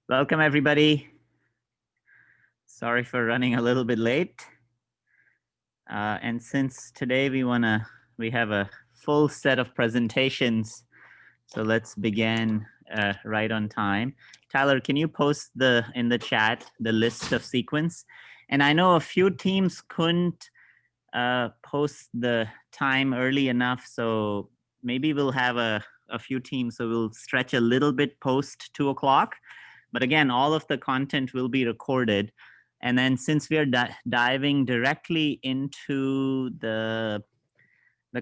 Welcome, everybody. Sorry for running a little bit late. And since today we have a full set of presentations, so let's begin right on time. Tyler, can you post in the chat the list of sequence? And I know a few teams couldn't post the time early enough, so maybe we'll have a few teams, so we'll stretch a little bit post 2 o'clock. But again, all of the content will be recorded. And then since we are diving directly into the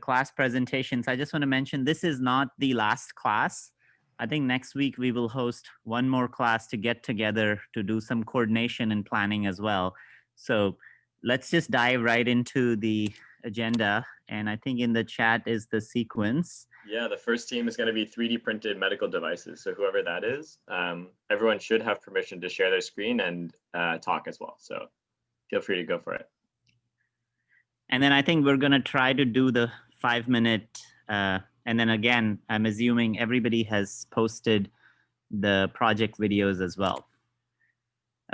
class presentations, I just want to mention this is not the last class. I think next week we will host one more class to get together to do some coordination and planning as well. So let's just dive right into the agenda. And I think in the chat is the sequence. Yeah, the first team is going to be 3D printed medical devices. So whoever that is, everyone should have permission to share their screen and talk as well. So feel free to go for it. And then I think we're going to try to do the 5-minute. And then again, I'm assuming everybody has posted the project videos as well.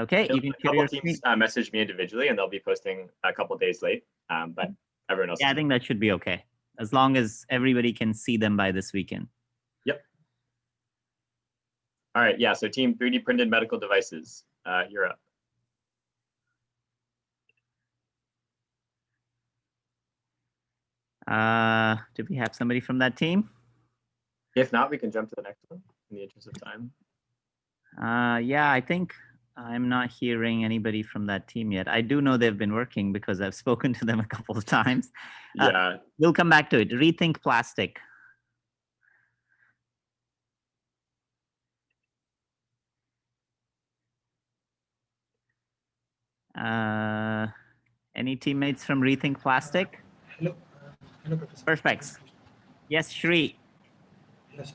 Okay, you can share your screen. Message me individually, and they'll be posting a couple days late. But everyone else. Yeah, I think that should be okay, as long as everybody can see them by this weekend. Yep. All right. Yeah. So team 3D printed medical devices. You're up. Do we have somebody from that team? If not, we can jump to the next one in the interest of time. Yeah, I think I'm not hearing anybody from that team yet. I do know they've been working because I've spoken to them a couple of times. Yeah. We'll come back to it. Rethink plastic. Any teammates from Rethink Plastic? Hello. Hello, Professor. Perfect. Yes, Shri. Hello, sir.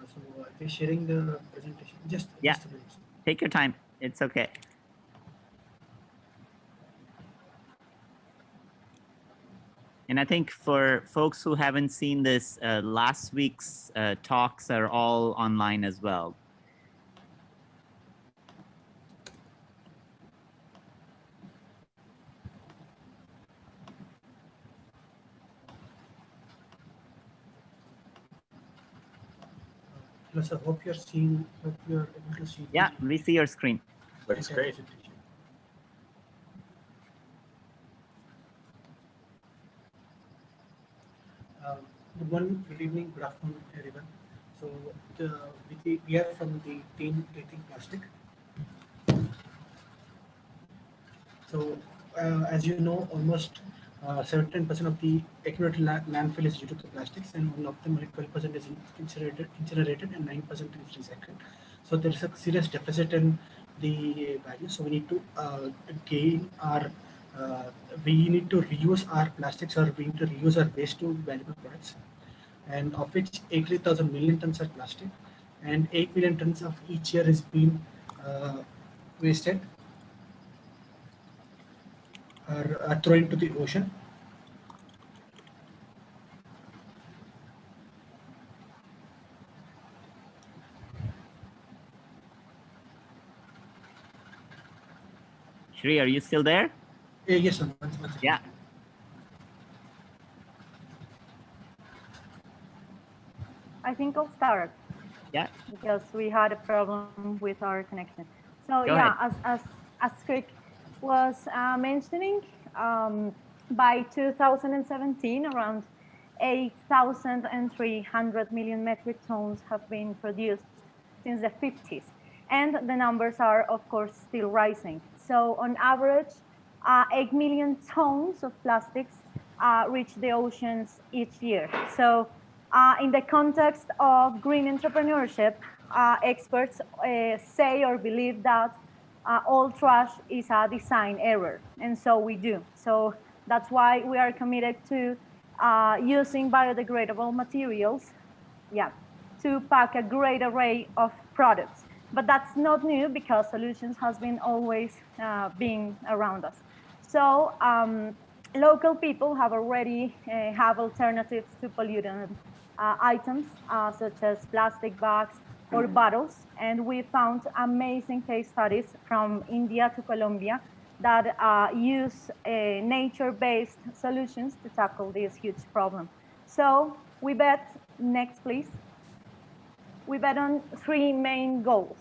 So we're sharing the presentation. Just a minute. Take your time. It's okay. And I think for folks who haven't seen this, last week's talks are all online as well. Hello, sir. Hope you're seeing. Hope you're able to see. Yeah, we see your screen. Looks great. Good morning, good evening, good afternoon, everyone. So we are from the team Rethink Plastic. So as you know, almost 17% of the accumulated landfill is due to the plastics, and one of them, 12% is incinerated, and 9% is recycled. So there is a serious deficit in the value. So we need to gain our. We need to reuse our plastics, or we need to reuse our waste to valuable products, and of which 80,000 million tons are plastic, and 8 million tons of each year is being wasted or thrown into the ocean. Shri, are you still there? Yes, sir. Yeah. I think I'll start. Yeah. Because we had a problem with our connection. So Go yeah, ahead. as Craig was mentioning, by 2017, around 8,300 million metric tons have been produced since the 50s. And the numbers are, of course, still rising. So on average, 8 million tons of plastics reach the oceans each year. So in the context of green entrepreneurship, experts say or believe that all trash is a design error, and so we do. So that's why we are committed to using biodegradable materials, to pack a great array of products. But that's not new, because solutions has been always being around us. So local people have already have alternatives to pollutant items such as plastic bags, or bottles. And we found amazing case studies from India to Colombia that use nature-based solutions to tackle this huge problem. So we bet, next please, we bet on three main goals.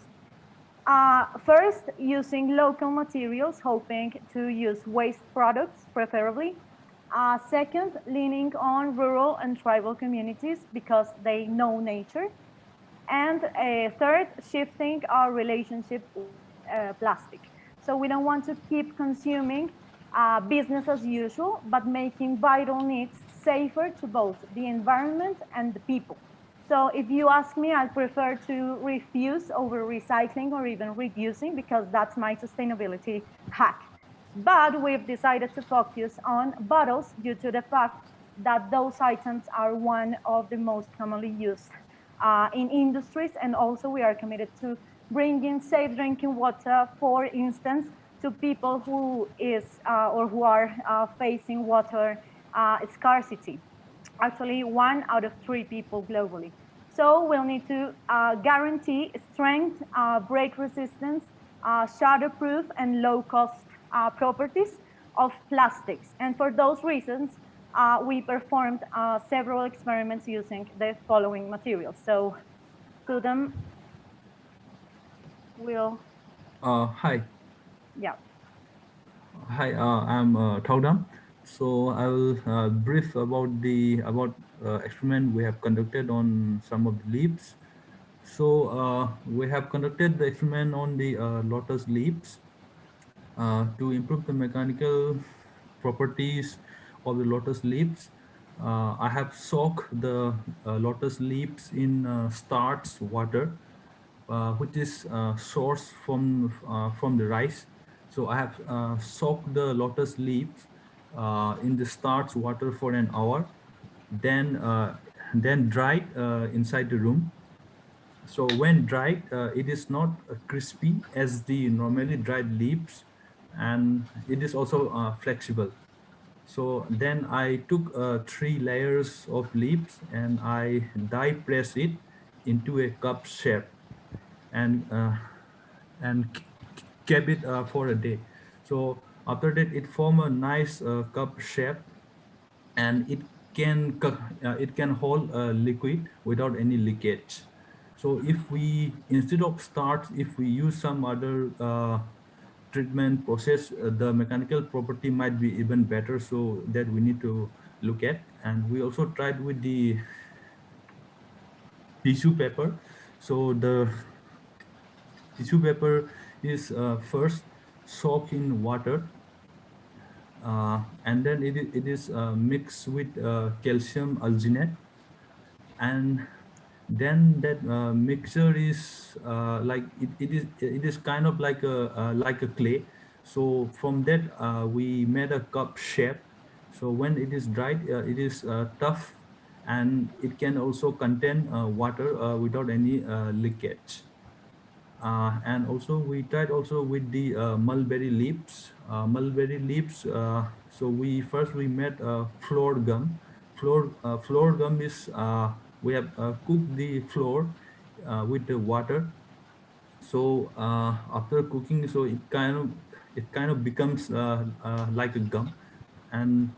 First, using local materials, hoping to use waste products preferably. Second, leaning on rural and tribal communities because they know nature. And third, shifting our relationship with plastic. So we don't want to keep consuming business as usual, but making vital needs safer to both the environment and the people. So if you ask me, I prefer to refuse over recycling or even reducing because that's my sustainability hack. But we've decided to focus on bottles due to the fact that those items are one of the most commonly used in industries, and also we are committed to bringing safe drinking water, for instance, to people who are facing water scarcity. Actually, 1 out of 3 people globally. So we'll need to guarantee strength, break resistance, shatterproof, and low-cost properties of plastics. And for those reasons, we performed several experiments using the following materials. So Kudam will, Hi. yeah. Hi, I'm Taudam. So I will brief about the experiment we have conducted on some of the leaves. So we have conducted the experiment on the lotus leaves to improve the mechanical properties of the lotus leaves. I have soaked the lotus leaves in starch water, which is sourced from the rice. So I have soaked the lotus leaves in the starch water for an hour, then dried inside the room. So when dried, it is not crispy as the normally dried leaves, and it is also flexible. So then I took 3 layers of leaves and I die press it into a cup shape, and kept it for a day. So after that, it form a nice cup shape, and it can hold a liquid without any leakage. So if we, instead of starch, if we use some other treatment process, the mechanical property might be even better. So that we need to look at. And we also tried with the tissue paper. So the tissue paper is first soaked in water, and then it is mixed with calcium alginate, and then that mixture is it is kind of like a clay. So from that we made a cup shape. So when it is dried, it is tough, and it can also contain water without any leakage. And also we tried also with the mulberry leaves. Mulberry leaves. So we made floor gum. Floor gum is we have cooked the floor with the water. So after cooking, so it kind of becomes like a gum. And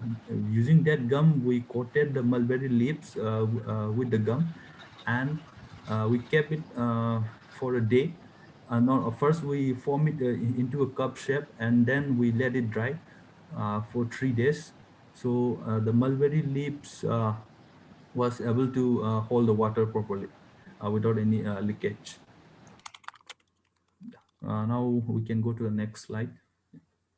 using that gum, we coated the mulberry leaves with the gum, and we kept it for a day. No, first we form it into a cup shape, and then we let it dry for 3 days. So the mulberry leaves was able to hold the water properly without any leakage. Now we can go to the next slide.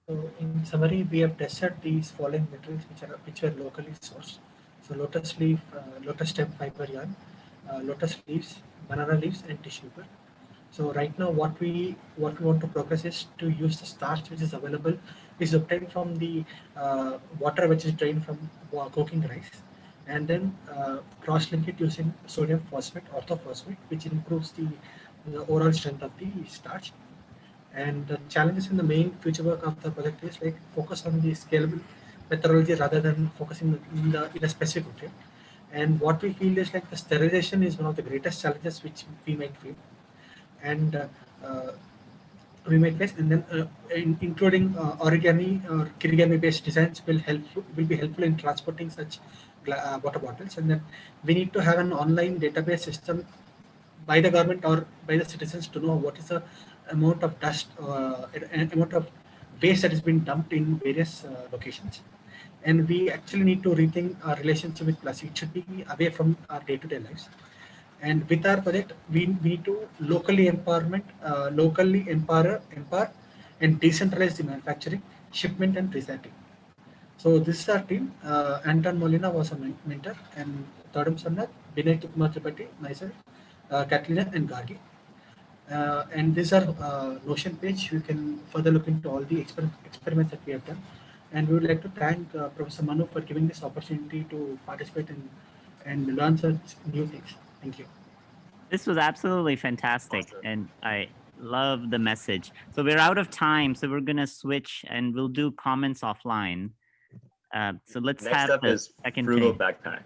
So in summary, we have tested these following materials which were locally sourced. So lotus leaf, lotus stem fiber yarn, lotus leaves, banana leaves, and tissue paper. So right now, what we want to progress is to use the starch which is available is obtained from the water which is drained from cooking rice, and then cross-link it using sodium phosphate, orthophosphate, which improves the overall strength of the starch. And the challenges in the main future work of the project is like focus on the scalable methodology rather than focusing in a specific object. And what we feel is like the sterilization is one of the greatest challenges which we might feel, and we might face, and then including origami or kirigami based designs will be helpful in transporting such water bottles. And then we need to have an online database system by the government or by the citizens to know what is the amount of dust, amount of waste that has been dumped in various locations. And we actually need to rethink our relationship with plastic. It should be away from our day-to-day lives. And with our project, we need to locally empower and decentralize the manufacturing, shipment, and recycling. So this is our team. Anton Molina was a mentor, and Tadam Sannat, Binay Kumar Tripathi, myself, Catalina, and Gargi. And these are Notion page. You can further look into all the experiments that we have done. And we would like to thank Professor Manu for giving this opportunity to participate in and learn such new things. Thank you. This was absolutely fantastic, Awesome. and I love the message. So we're out of time, so we're gonna switch, and we'll do comments offline. So let's Next have up the is second Frugal thing. Backpack.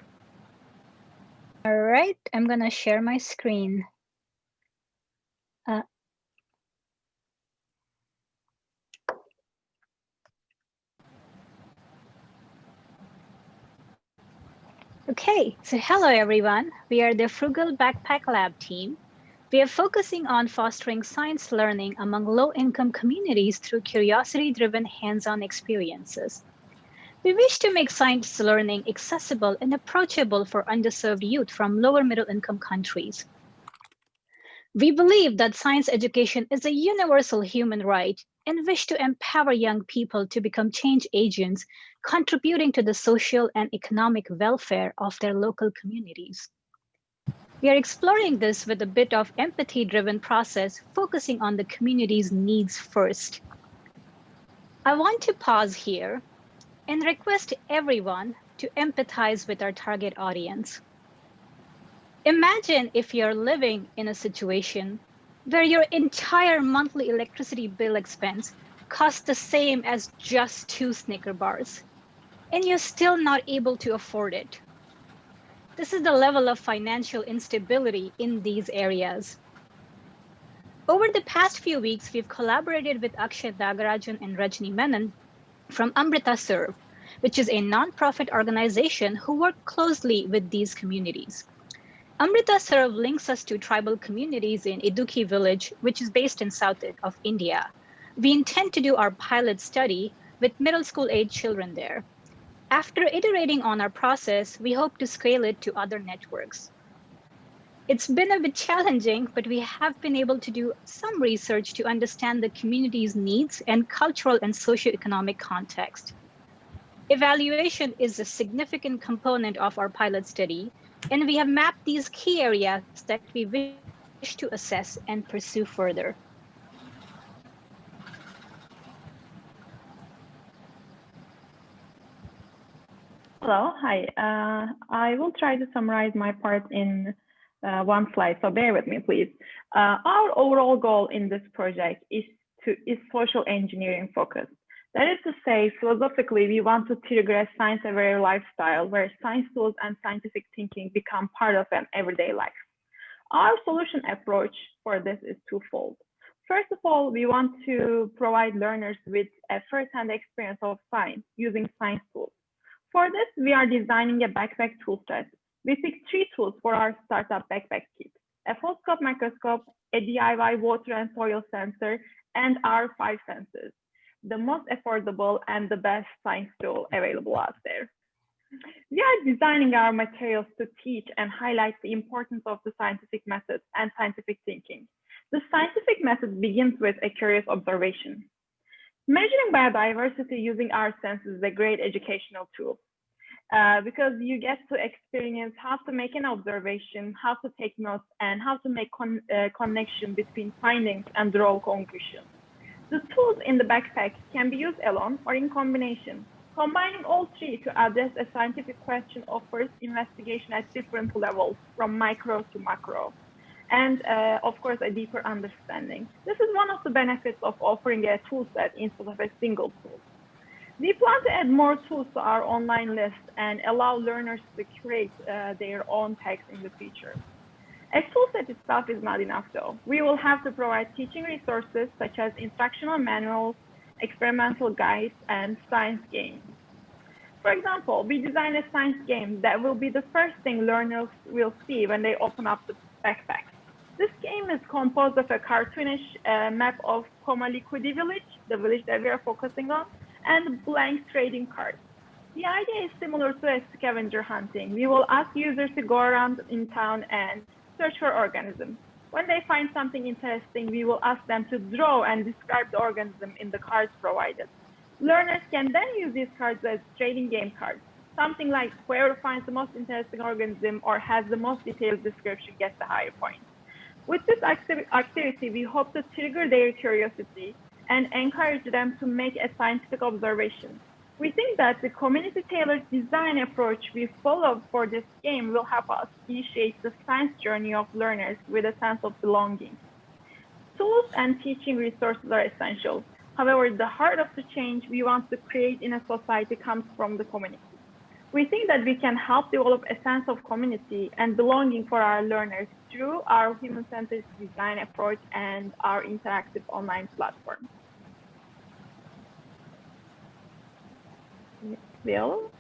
All right, I'm gonna share my screen. Okay, so hello everyone. We are the Frugal Backpack Lab team. We are focusing on fostering science learning among low-income communities through curiosity-driven hands-on experiences. We wish to make science learning accessible and approachable for underserved youth from lower middle-income countries. We believe that science education is a universal human right and wish to empower young people to become change agents, contributing to the social and economic welfare of their local communities. We are exploring this with a bit of empathy-driven process, focusing on the community's needs first. I want to pause here and request everyone to empathize with our target audience. Imagine if you're living in a situation where your entire monthly electricity bill expense costs the same as just 2 Snicker bars, and you're still not able to afford it. This is the level of financial instability in these areas. Over the past few weeks, we've collaborated with Akshay Dagarajan and Rajni Menon from Amrita Serve, which is a nonprofit organization who work closely with these communities. Amrita Serve links us to tribal communities in Idukki village, which is based in south of India. We intend to do our pilot study with middle school age children there. After iterating on our process, we hope to scale it to other networks. It's been a bit challenging, but we have been able to do some research to understand the community's needs and cultural and socioeconomic context. Evaluation is a significant component of our pilot study, and we have mapped these key areas that we wish to assess and pursue further. Hello, hi. I will try to summarize my part in one slide, so bear with me, please. Our overall goal in this project is social engineering focused. That is to say, philosophically, we want to progress science-aware lifestyle where science tools and scientific thinking become part of an everyday life. Our solution approach for this is twofold. First of all, we want to provide learners with a first-hand experience of science using science tools. For this, we are designing a backpack toolset. We picked 3 tools for our startup backpack kit: a foldscope microscope, a DIY water and soil sensor, and our 5 sensors, the most affordable and the best science tool available out there. We are designing our materials to teach and highlight the importance of the scientific method and scientific thinking. The scientific method begins with a curious observation. Measuring biodiversity using our senses is a great educational tool because you get to experience how to make an observation, how to take notes, and how to make connection between findings and draw conclusions. The tools in the backpack can be used alone or in combination. Combining all 3 to address a scientific question offers investigation at different levels, from micro to macro, and of course, a deeper understanding. This is one of the benefits of offering a tool set instead of a single tool. We plan to add more tools to our online list and allow learners to create their own text in the future. A toolset itself is not enough though. We will have to provide teaching resources such as instructional manuals, experimental guides, and science games. For example, we designed a science game that will be the first thing learners will see when they open up the backpack. This game is composed of a cartoonish map of Komaliquidi village, the village that we are focusing on, and blank trading cards. The idea is similar to a scavenger hunting. We will ask users to go around in town and search for organisms. When they find something interesting, we will ask them to draw and describe the organism in the cards provided. Learners can then use these cards as trading game cards. Something like whoever finds the most interesting organism or has the most detailed description gets the higher point. With this activity, we hope to trigger their curiosity and encourage them to make a scientific observation. We think that the community-tailored design approach we follow for this game will help us initiate the science journey of learners with a sense of belonging. Tools and teaching resources are essential. However, the heart of the change we want to create in a society comes from the community. We think that we can help develop a sense of community and belonging for our learners through our human-centered design approach and our interactive online platform. Bill?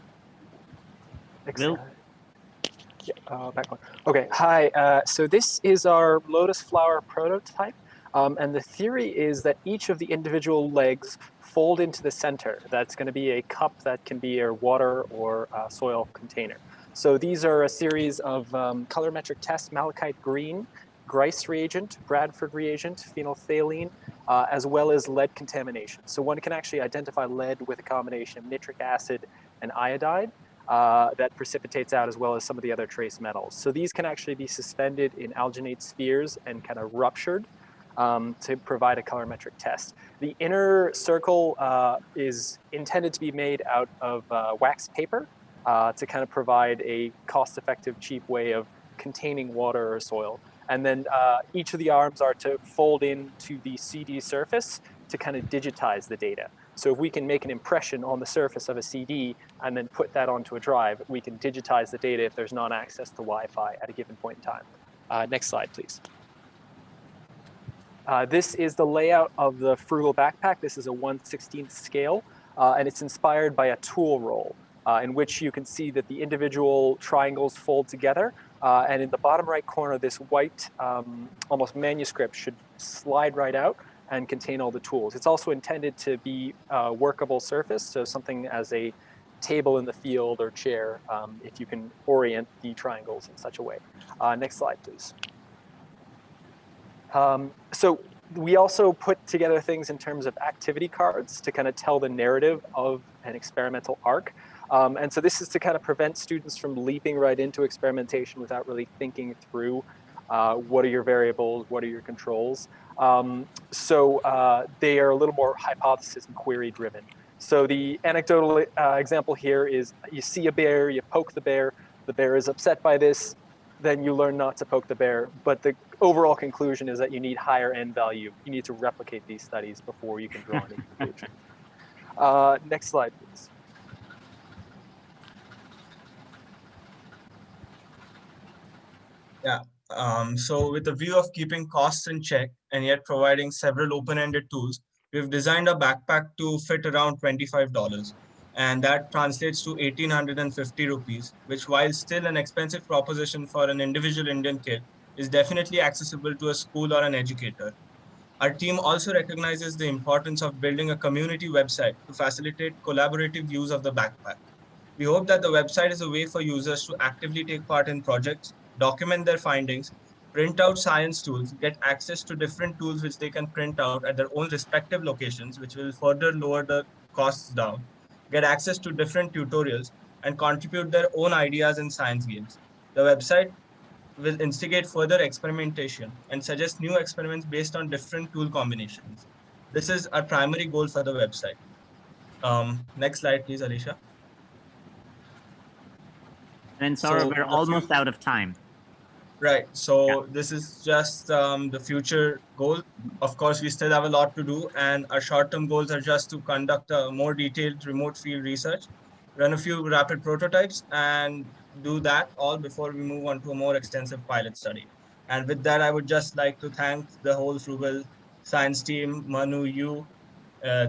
Bill? Back one. Okay, hi. So this is our lotus flower prototype. And the theory is that each of the individual legs fold into the center. That's going to be a cup that can be a water or soil container. So these are a series of colorimetric tests: malachite green, Grice reagent, Bradford reagent, phenolphthalein, as well as lead contamination. So one can actually identify lead with a combination of nitric acid and iodide that precipitates out, as well as some of the other trace metals. So these can actually be suspended in alginate spheres and kind of ruptured to provide a colorimetric test. The inner circle is intended to be made out of wax paper to kind of provide a cost-effective, cheap way of containing water or soil. And then each of the arms are to fold into the CD surface to kind of digitize the data. So if we can make an impression on the surface of a CD and then put that onto a drive, we can digitize the data if there's not access to Wi-Fi at a given point in time. Next slide, please. This is the layout of the Frugal backpack. This is a 1/16th scale, and it's inspired by a tool roll in which you can see that the individual triangles fold together. And in the bottom right corner, this white, almost manuscript should slide right out and contain all the tools. It's also intended to be a workable surface, so something as a table in the field or chair, if you can orient the triangles in such a way. Next slide, please. So we also put together things in terms of activity cards to kind of tell the narrative of an experimental arc. And so this is to kind of prevent students from leaping right into experimentation without really thinking through what are your variables, what are your controls. So they are a little more hypothesis and query driven. So the anecdotal example here is you see a bear, you poke the bear is upset by this, then you learn not to poke the bear. But the overall conclusion is that you need higher N value. You need to replicate these studies before you can draw any conclusion. Next slide, please. Yeah, so with a view of keeping costs in check and yet providing several open-ended tools, we've designed a backpack to fit around $25. And that translates to 1,850 rupees, which while still an expensive proposition for an individual Indian kid, is definitely accessible to a school or an educator. Our team also recognizes the importance of building a community website to facilitate collaborative use of the backpack. We hope that the website is a way for users to actively take part in projects, document their findings, print out science tools, get access to different tools which they can print out at their own respective locations, which will further lower the costs down, get access to different tutorials, and contribute their own ideas in science games. The website will instigate further experimentation and suggest new experiments based on different tool combinations. This is our primary goal for the website. Next slide, please, Alicia. And Saurabh, we're almost out of time. Right. So this is just the future goal. Of course, we still have a lot to do, and our short-term goals are just to conduct a more detailed remote field research, run a few rapid prototypes, and do that all before we move on to a more extensive pilot study. And with that, I would just like to thank the whole Frugal science team, Manu, you,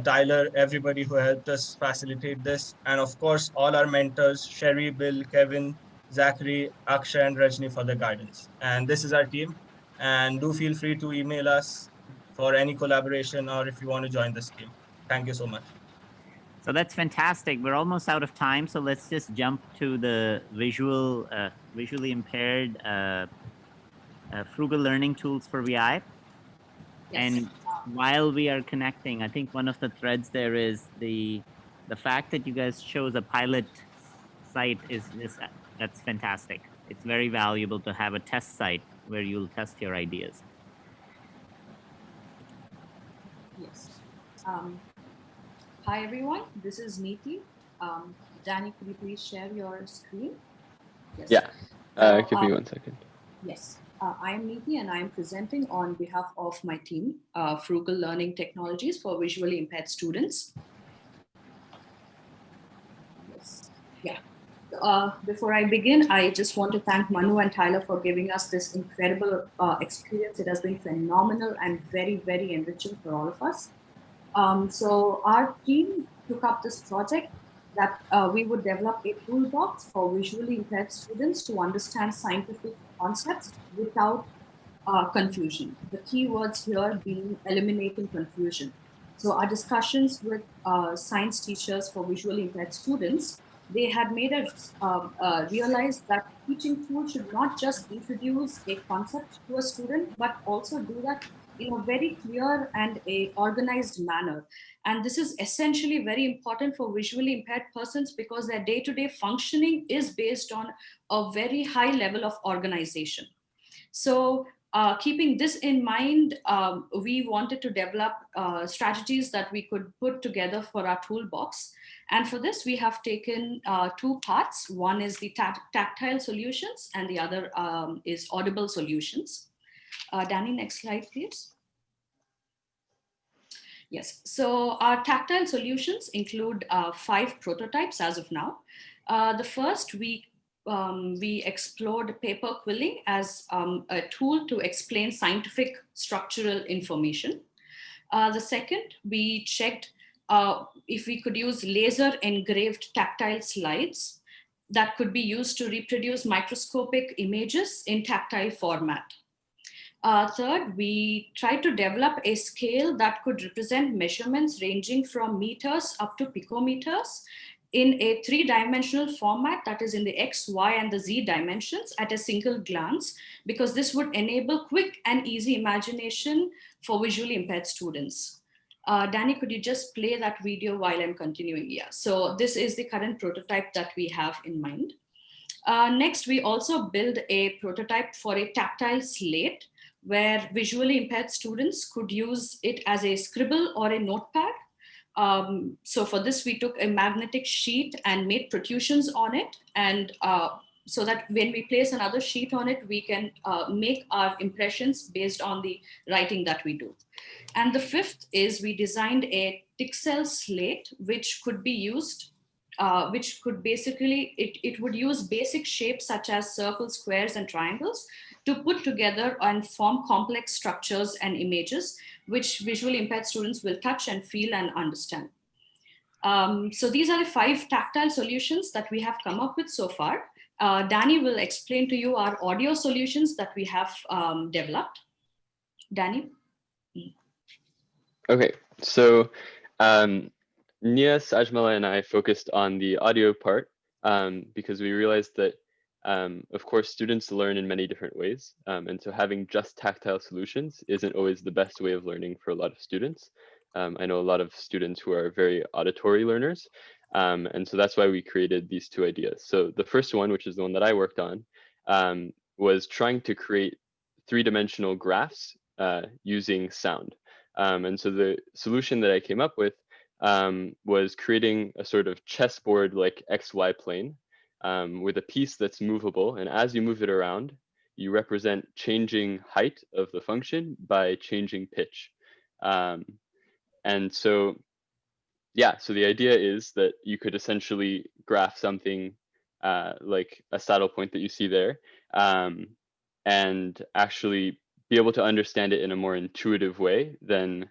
Tyler, everybody who helped us facilitate this, and of course, all our mentors, Sherry, Bill, Kevin, Zachary, Akshay, and Rajni for the guidance. And this is our team. And do feel free to email us for any collaboration or if you want to join this team. Thank you so much. So that's fantastic. We're almost out of time, so let's just jump to the visually impaired Frugal learning tools for VI. And while we are connecting, I think one of the threads there is the fact that you guys chose a pilot site is just, that's fantastic. It's very valuable to have a test site where you'll test your ideas. Yes. Hi, everyone. This is Neeti. Danny, could you please share your screen? Yes. Yeah. Give me 1 second. Yes. I am Neeti, and I am presenting on behalf of my team, Frugal Learning Technologies for Visually Impaired Students. Yes. Yeah. Before I begin, I just want to thank Manu and Tyler for giving us this incredible experience. It has been phenomenal and very, very enriching for all of us. So our team took up this project that we would develop a toolbox for visually impaired students to understand scientific concepts without confusion. The key words here being eliminating confusion. So our discussions with science teachers for visually impaired students, they had made us realize that teaching tools should not just introduce a concept to a student, but also do that in a very clear and a organized manner. And this is essentially very important for visually impaired persons because their day-to-day functioning is based on a very high level of organization. So keeping this in mind, we wanted to develop strategies that we could put together for our toolbox. And for this, we have taken two parts. One is the tactile solutions and the other is audible solutions. Danny, next slide, please. Yes, so our tactile solutions include 5 prototypes as of now. The first, we explored paper quilling as a tool to explain scientific structural information. The second, we checked if we could use laser engraved tactile slides that could be used to reproduce microscopic images in tactile format. Third, we tried to develop a scale that could represent measurements ranging from meters up to picometers in a 3-dimensional format, that is in the X, Y, and the Z dimensions at a single glance, because this would enable quick and easy imagination for visually impaired students. Danny, could you just play that video while I'm continuing? Yeah, so this is the current prototype that we have in mind. Next, we also build a prototype for a tactile slate where visually impaired students could use it as a scribble or a notepad. So for this, we took a magnetic sheet and made protrusions on it. And so that when we place another sheet on it, we can make our impressions based on the writing that we do. And the fifth is we designed a Tixel slate, which could be used which could basically, it would use basic shapes such as circles, squares, and triangles to put together and form complex structures and images, which visually impaired students will touch and feel and understand. So these are the 5 tactile solutions that we have come up with so far. Danny will explain to you our audio solutions that we have developed. Danny? Okay, so Nias, Ajmala, and I focused on the audio part because we realized that, of course, students learn in many different ways. And so having just tactile solutions isn't always the best way of learning for a lot of students. I know a lot of students who are very auditory learners. And so that's why we created these 2 ideas. So the first one, which is the one that I worked on, was trying to create 3-dimensional graphs using sound. And so the solution that I came up with was creating a sort of chessboard like XY plane with a piece that's movable. And as you move it around, you represent changing height of the function by changing pitch. And so, yeah, so the idea is that you could essentially graph something like a saddle point that you see there, and actually be able to understand it in a more intuitive way than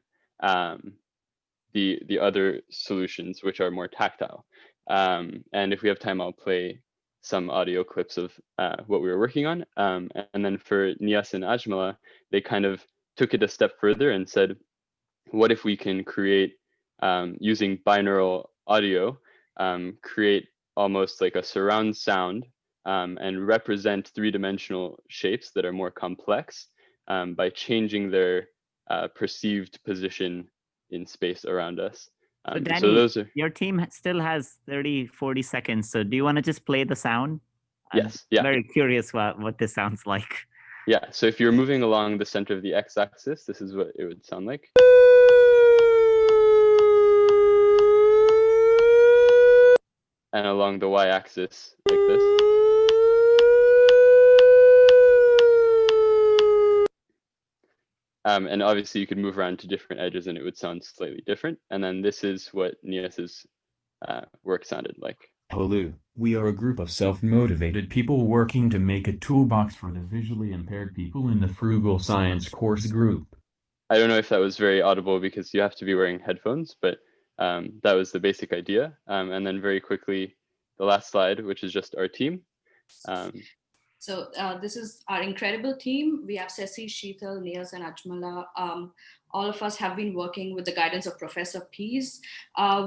the other solutions, which are more tactile. And if we have time, I'll play some audio clips of what we were working on. And then for Nias and Ajmala, they kind of took it a step further and said, what if we can create, using binaural audio, create almost like a surround sound and represent three-dimensional shapes that are more complex by changing their perceived position in space around us. So Danny, so those are, your team still has 30, 40 seconds. So do you want to just play the sound? yes, I'm very curious what this sounds like. Yeah, so if you're moving along the center of the x-axis, this is what it would sound like. And along the y-axis, like this. And obviously you could move around to different edges and it would sound slightly different. And then this is what Nias's work sounded like. Hello, we are a group of self-motivated people working to make a toolbox for the visually impaired people in the Frugal Science course group. I don't know if that was very audible because you have to be wearing headphones, but that was the basic idea. And then very quickly, the last slide, which is just our team. So this is our incredible team. We have Ceci, Sheetal, Nias, and Ajmala. All of us have been working with the guidance of Professor Pease.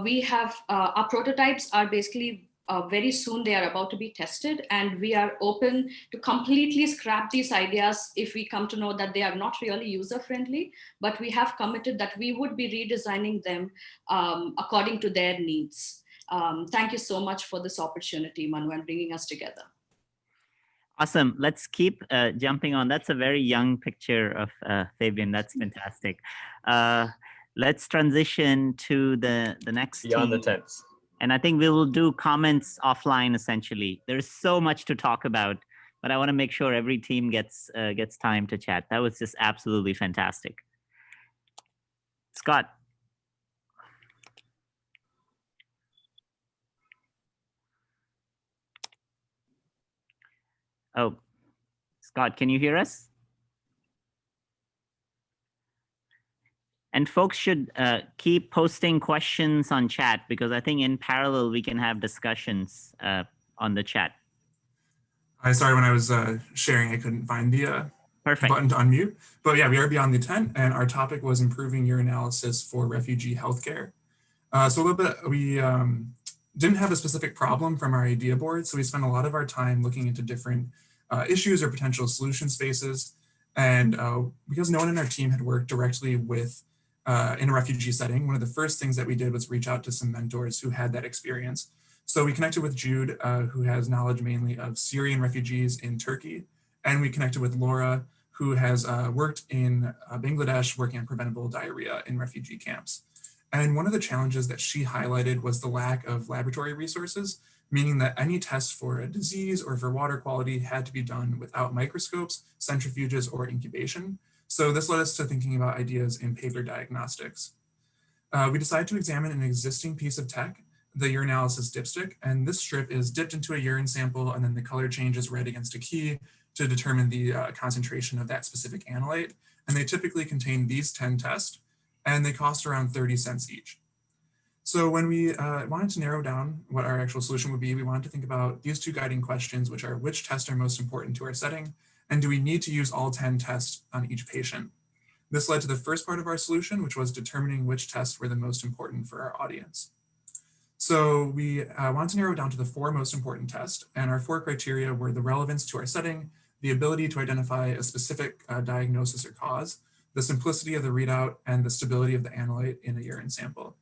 We have, our prototypes are basically very soon they are about to be tested, and we are open to completely scrap these ideas if we come to know that they are not really user-friendly, but we have committed that we would be redesigning them according to their needs. Thank you so much for this opportunity, Manu, and bringing us together. Awesome. Let's keep jumping on. That's a very young picture of Fabian. That's fantastic. Let's transition to the next Beyond team. the tents. And I think we will do comments offline, essentially. There's so much to talk about, but I want to make sure every team gets time to chat. That was just absolutely fantastic. Scott. Oh, Scott, can you hear us? And folks should keep posting questions on chat, because I think in parallel we can have discussions on the chat. Sorry, when I was sharing, I couldn't find the button to unmute. But yeah, we are beyond the tent, and our topic was improving urinalysis for refugee healthcare. So a little bit, we didn't have a specific problem from our idea board, so we spent a lot of our time looking into different issues or potential solution spaces. And because no one in our team had worked directly with in a refugee setting, one of the first things that we did was reach out to some mentors who had that experience. So we connected with Jude, who has knowledge mainly of Syrian refugees in Turkey. And we connected with Laura, who has worked in Bangladesh working on preventable diarrhea in refugee camps. And one of the challenges that she highlighted was the lack of laboratory resources, meaning that any tests for a disease or for water quality had to be done without microscopes, centrifuges, or incubation. So this led us to thinking about ideas in paper diagnostics. We decided to examine an existing piece of tech, the urinalysis dipstick, and this strip is dipped into a urine sample, and then the color changes red against a key to determine the concentration of that specific analyte. And they typically contain these 10 tests, and they cost around 30 cents each. So when we wanted to narrow down what our actual solution would be, we wanted to think about these two guiding questions, which are which tests are most important to our setting, and do we need to use all 10 tests on each patient? This led to the first part of our solution, which was determining which tests were the most important for our audience. So we wanted to narrow down to the 4 most important tests, and our 4 criteria were the relevance to our setting, the ability to identify a specific diagnosis or cause, the simplicity of the readout, and the stability of the analyte in a urine sample.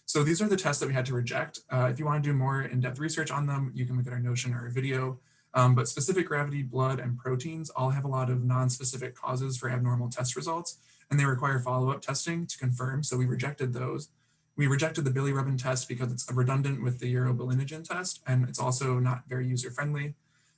So these are the tests that we had to reject. If you want to do more in-depth research on them, you can look at our Notion or our video. But specific gravity, blood, and proteins all have a lot of non-specific causes for abnormal test results, and they require follow-up testing to confirm, so we rejected those. We rejected the bilirubin test because it's redundant with the urobilinogen test, and it's also not very user-friendly.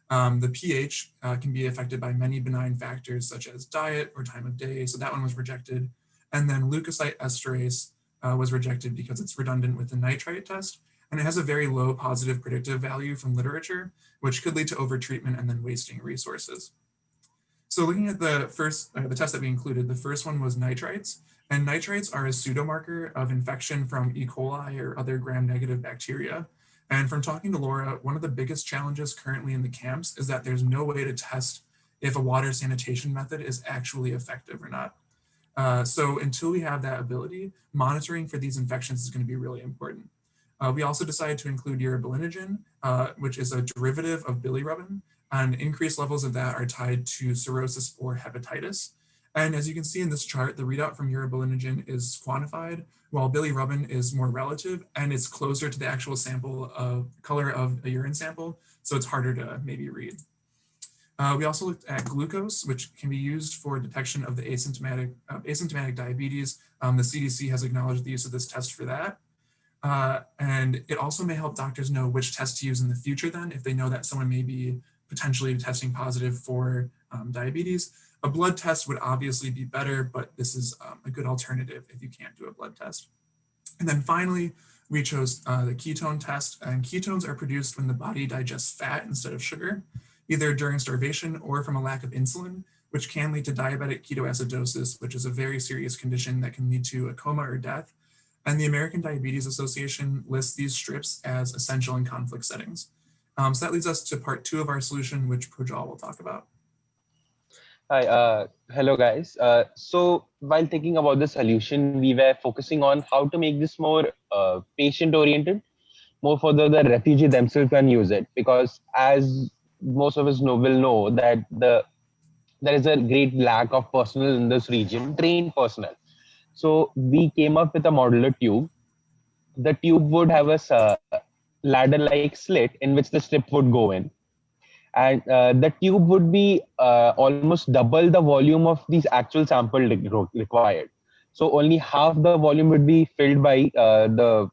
The pH can be affected by many benign factors such as diet or time of day. So that one was rejected. And then leukocyte esterase was rejected because it's redundant with the nitrite test. And it has a very low positive predictive value from literature, which could lead to overtreatment and then wasting resources. So looking at the first, the test that we included, the first one was nitrites. And nitrites are a pseudo-marker of infection from E. coli or other gram-negative bacteria. And from talking to Laura, one of the biggest challenges currently in the camps is that there's no way to test if a water sanitation method is actually effective or not. So until we have that ability, monitoring for these infections is going to be really important. We also decided to include urobilinogen, which is a derivative of bilirubin, and increased levels of that are tied to cirrhosis or hepatitis. And as you can see in this chart, the readout from urobilinogen is quantified, while bilirubin is more relative, and it's closer to the actual sample of color of a urine sample, so it's harder to maybe read. We also looked at glucose, which can be used for detection of the asymptomatic diabetes. The CDC has acknowledged the use of this test for that. And it also may help doctors know which test to use in the future then, if they know that someone may be potentially testing positive for diabetes. A blood test would obviously be better, but this is a good alternative if you can't do a blood test. And then finally, we chose the ketone test, and ketones are produced when the body digests fat instead of sugar, either during starvation or from a lack of insulin, which can lead to diabetic ketoacidosis, which is a very serious condition that can lead to a coma or death. And the American Diabetes Association lists these strips as essential in conflict settings. So that leads us to part 2 of our solution, which Frugal will talk about. Hi, hello guys. So while thinking about the solution, we were focusing on how to make this more patient-oriented, more for the refugee themselves can use it, because as most of us will know that there is a great lack of personnel in this region, trained personnel. So we came up with a modular tube. The tube would have a ladder-like slit in which the strip would go in. And the tube would be almost double the volume of these actual sample required. So only half the volume would be filled by the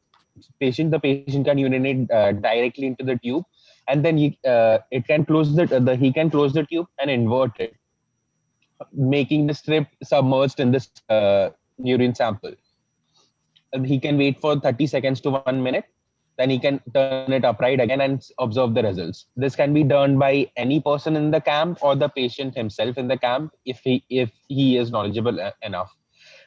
patient. The patient can urinate directly into the tube, and then it can close he can close the tube and invert it, making the strip submerged in this urine sample. And he can wait for 30 seconds to 1 minute. Then he can turn it upright again and observe the results. This can be done by any person in the camp or the patient himself in the camp if he is knowledgeable enough.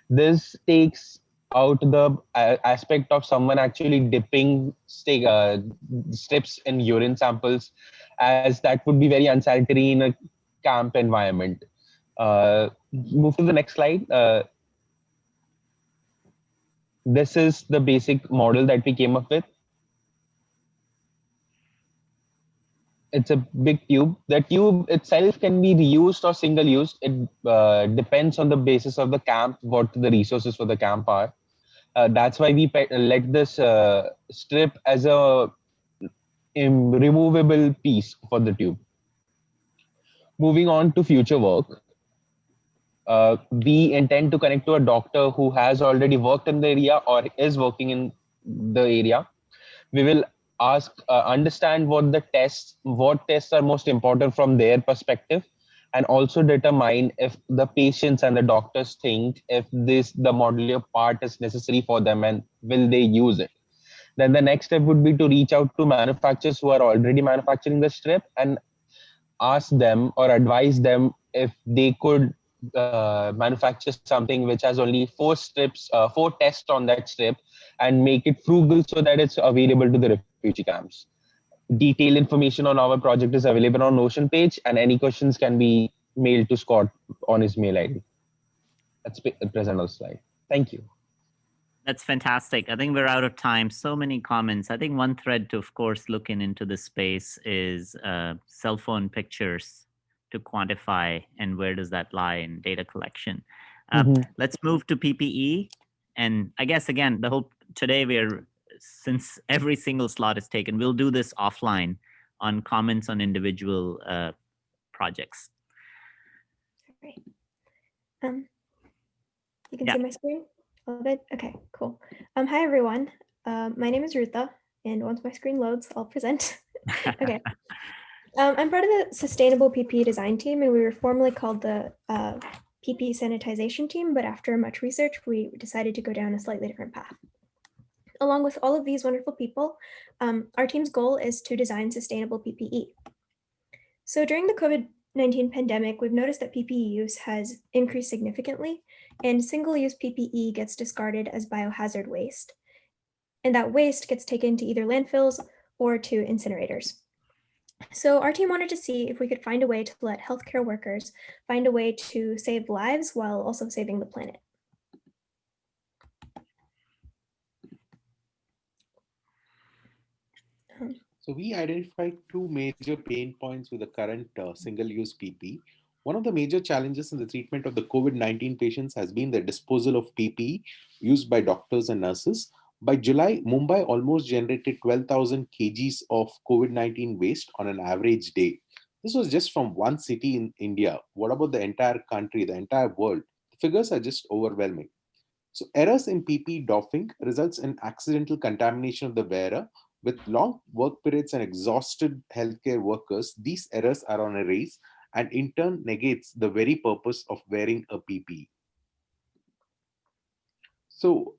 This takes out the aspect of someone actually dipping strips in urine samples, as that would be very unsanitary in a camp environment. Move to the next slide. This is the basic model that we came up with. It's a big tube. The tube itself can be reused or single use. It depends on the basis of the camp, what the resources for the camp are. That's why we let this strip as a removable piece for the tube. Moving on to future work. We intend to connect to a doctor who has already worked in the area or is working in the area. We will understand what tests are most important from their perspective, and also determine if the patients and the doctors think if the modular part is necessary for them and will they use it. Then the next step would be to reach out to manufacturers who are already manufacturing the strip and ask them or advise them if they could manufacture something which has only 4 tests on that strip and make it frugal so that it's available to the refugee camps. Detailed information on our project is available on Notion page, and any questions can be mailed to Scott on his mail ID. That's present on the slide. Thank you. That's fantastic. I think we're out of time. So many comments. I think one thread to, of course, looking into this space is cell phone pictures to quantify, and where does that lie in data collection. Let's move to PPE. And I guess, again, the whole today since every single slot is taken, we'll do this offline on comments on individual projects. Great. You can see my screen all good? Okay, cool. Hi, everyone. My name is Rutha, and once my screen loads, I'll present. Okay. I'm part of the Sustainable PPE Design team, and we were formerly called the PPE Sanitization team, but after much research, we decided to go down a slightly different path. Along with all of these wonderful people, our team's goal is to design sustainable PPE. So during the COVID-19 pandemic, we've noticed that PPE use has increased significantly, and single-use PPE gets discarded as biohazard waste. And that waste gets taken to either landfills or to incinerators. So our team wanted to see if we could find a way to let healthcare workers find a way to save lives while also saving the planet. So we identified two major pain points with the current single-use PPE. One of the major challenges in the treatment of the COVID-19 patients has been the disposal of PPE used by doctors and nurses. By July, Mumbai almost generated 12,000 kgs of COVID-19 waste on an average day. This was just from one city in India. What about the entire country, the entire world? The figures are just overwhelming. So errors in PPE doffing results in accidental contamination of the wearer. With long work periods and exhausted healthcare workers, these errors are on a race and in turn negates the very purpose of wearing a PPE. So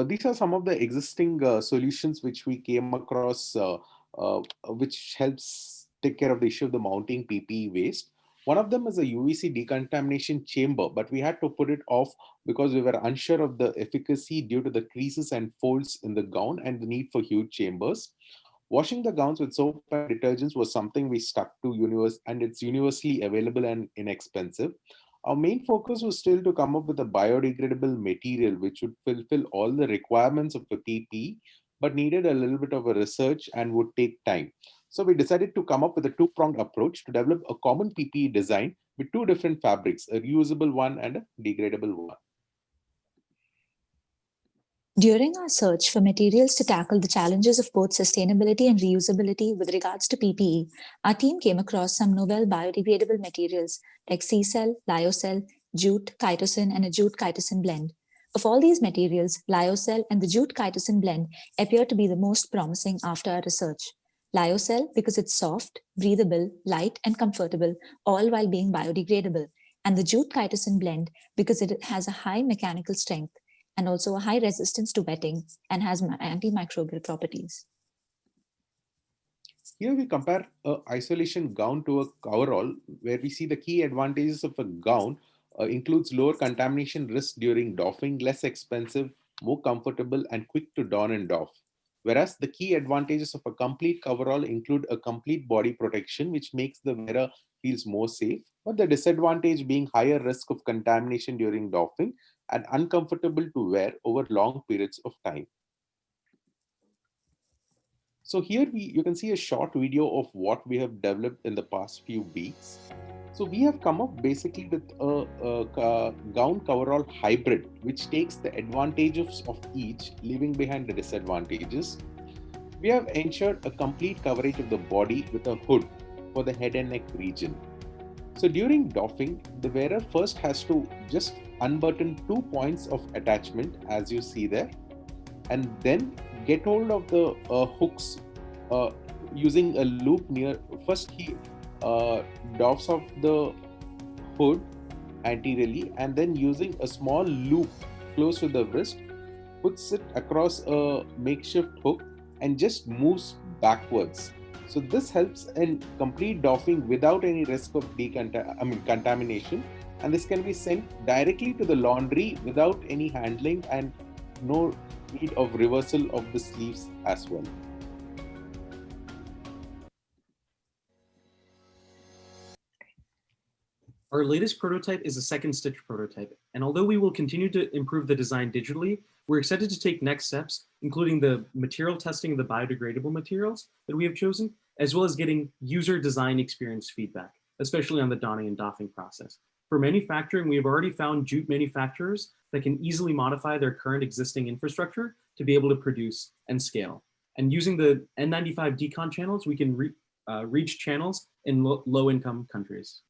these are some of the existing solutions which we came across, which helps take care of the issue of the mounting PPE waste. One of them is a UVC decontamination chamber, but we had to put it off because we were unsure of the efficacy due to the creases and folds in the gown and the need for huge chambers. Washing the gowns with soap and detergents was something we stuck to and it's universally available and inexpensive. Our main focus was still to come up with a biodegradable material which would fulfill all the requirements of a PPE, but needed a little bit of a research and would take time. So we decided to come up with a two-pronged approach to develop a common PPE design with two different fabrics, a reusable one and a degradable one. During our search for materials to tackle the challenges of both sustainability and reusability with regards to PPE, our team came across some novel biodegradable materials like C-cell, lyocell, jute, chitosan, and a jute-chitosan blend. Of all these materials, lyocell and the jute-chitosan blend appear to be the most promising after our research. Lyocell because it's soft, breathable, light, and comfortable, all while being biodegradable, and the jute-chitosan blend because it has a high mechanical strength and also a high resistance to wetting and has antimicrobial properties. Here we compare an isolation gown to a coverall, where we see the key advantages of a gown includes lower contamination risk during doffing, less expensive, more comfortable, and quick to don and doff. Whereas the key advantages of a complete coverall include a complete body protection, which makes the wearer feels more safe, but the disadvantage being higher risk of contamination during doffing and uncomfortable to wear over long periods of time. So here you can see a short video of what we have developed in the past few weeks. So we have come up basically with a gown coverall hybrid, which takes the advantages of each, leaving behind the disadvantages. We have ensured a complete coverage of the body with a hood for the head and neck region. So during doffing, the wearer first has to just unbutton 2 points of attachment, as you see there, and then get hold of the hooks using a loop near. First he doffs off the hood anteriorly, and then using a small loop close to the wrist, puts it across a makeshift hook and just moves backwards. So this helps in complete doffing without any risk of contamination, and this can be sent directly to the laundry without any handling and no need of reversal of the sleeves as well. Our latest prototype is a second stitch prototype, and although we will continue to improve the design digitally, we're excited to take next steps, including the material testing of the biodegradable materials that we have chosen, as well as getting user design experience feedback, especially on the donning and doffing process. For manufacturing, we have already found jute manufacturers that can easily modify their current existing infrastructure to be able to produce and scale. And using the N95 decon channels, we can reach channels in low-income countries.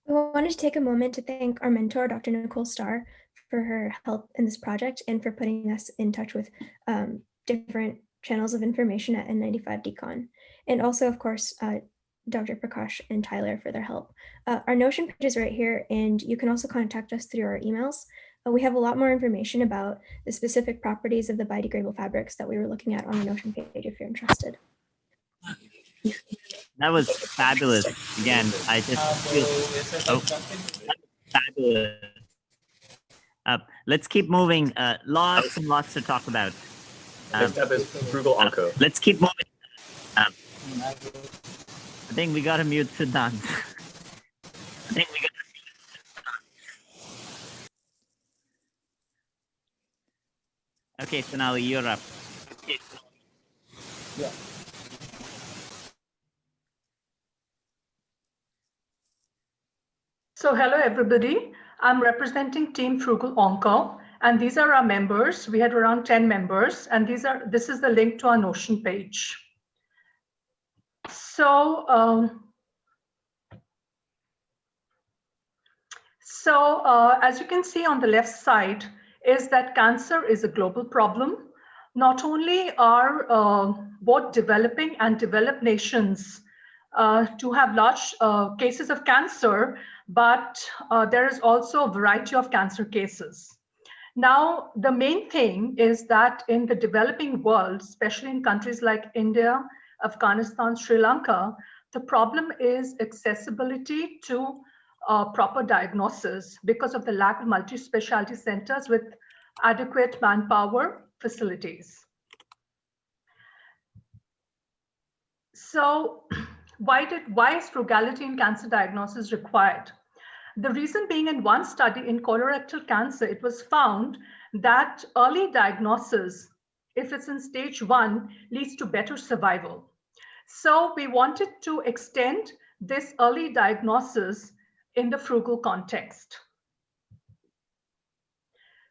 I wanted to take a moment to thank our mentor, Dr. Nicole Starr, for her help in this project and for putting us in touch with different channels of information at N95 Decon. and also, of course, Dr. Prakash and Tyler for their help. Our Notion page is right here, and you can also contact us through our emails. We have a lot more information about the specific properties of the biodegradable fabrics that we were looking at on the Notion page if you're interested. That was fabulous. Again, I just feel fabulous. Let's keep moving. Lots and lots to talk about. Next up is Frugal Onco. Let's keep moving. I think we got to mute Siddhant. Okay, Sonali, you're up. Yeah. So hello, everybody. I'm representing Team Frugal Onco, and these are our members. We had around 10 members, and this is the link to our Notion page. So, as you can see on the left side, is that cancer is a global problem. Not only are both developing and developed nations to have large cases of cancer, but there is also a variety of cancer cases. Now, the main thing is that in the developing world, especially in countries like India, Afghanistan, Sri Lanka, the problem is accessibility to proper diagnosis because of the lack of multi-specialty centers with adequate manpower facilities. So why is frugality in cancer diagnosis required? The reason being, in one study in colorectal cancer, it was found that early diagnosis, if it's in stage 1, leads to better survival. So we wanted to extend this early diagnosis in the frugal context.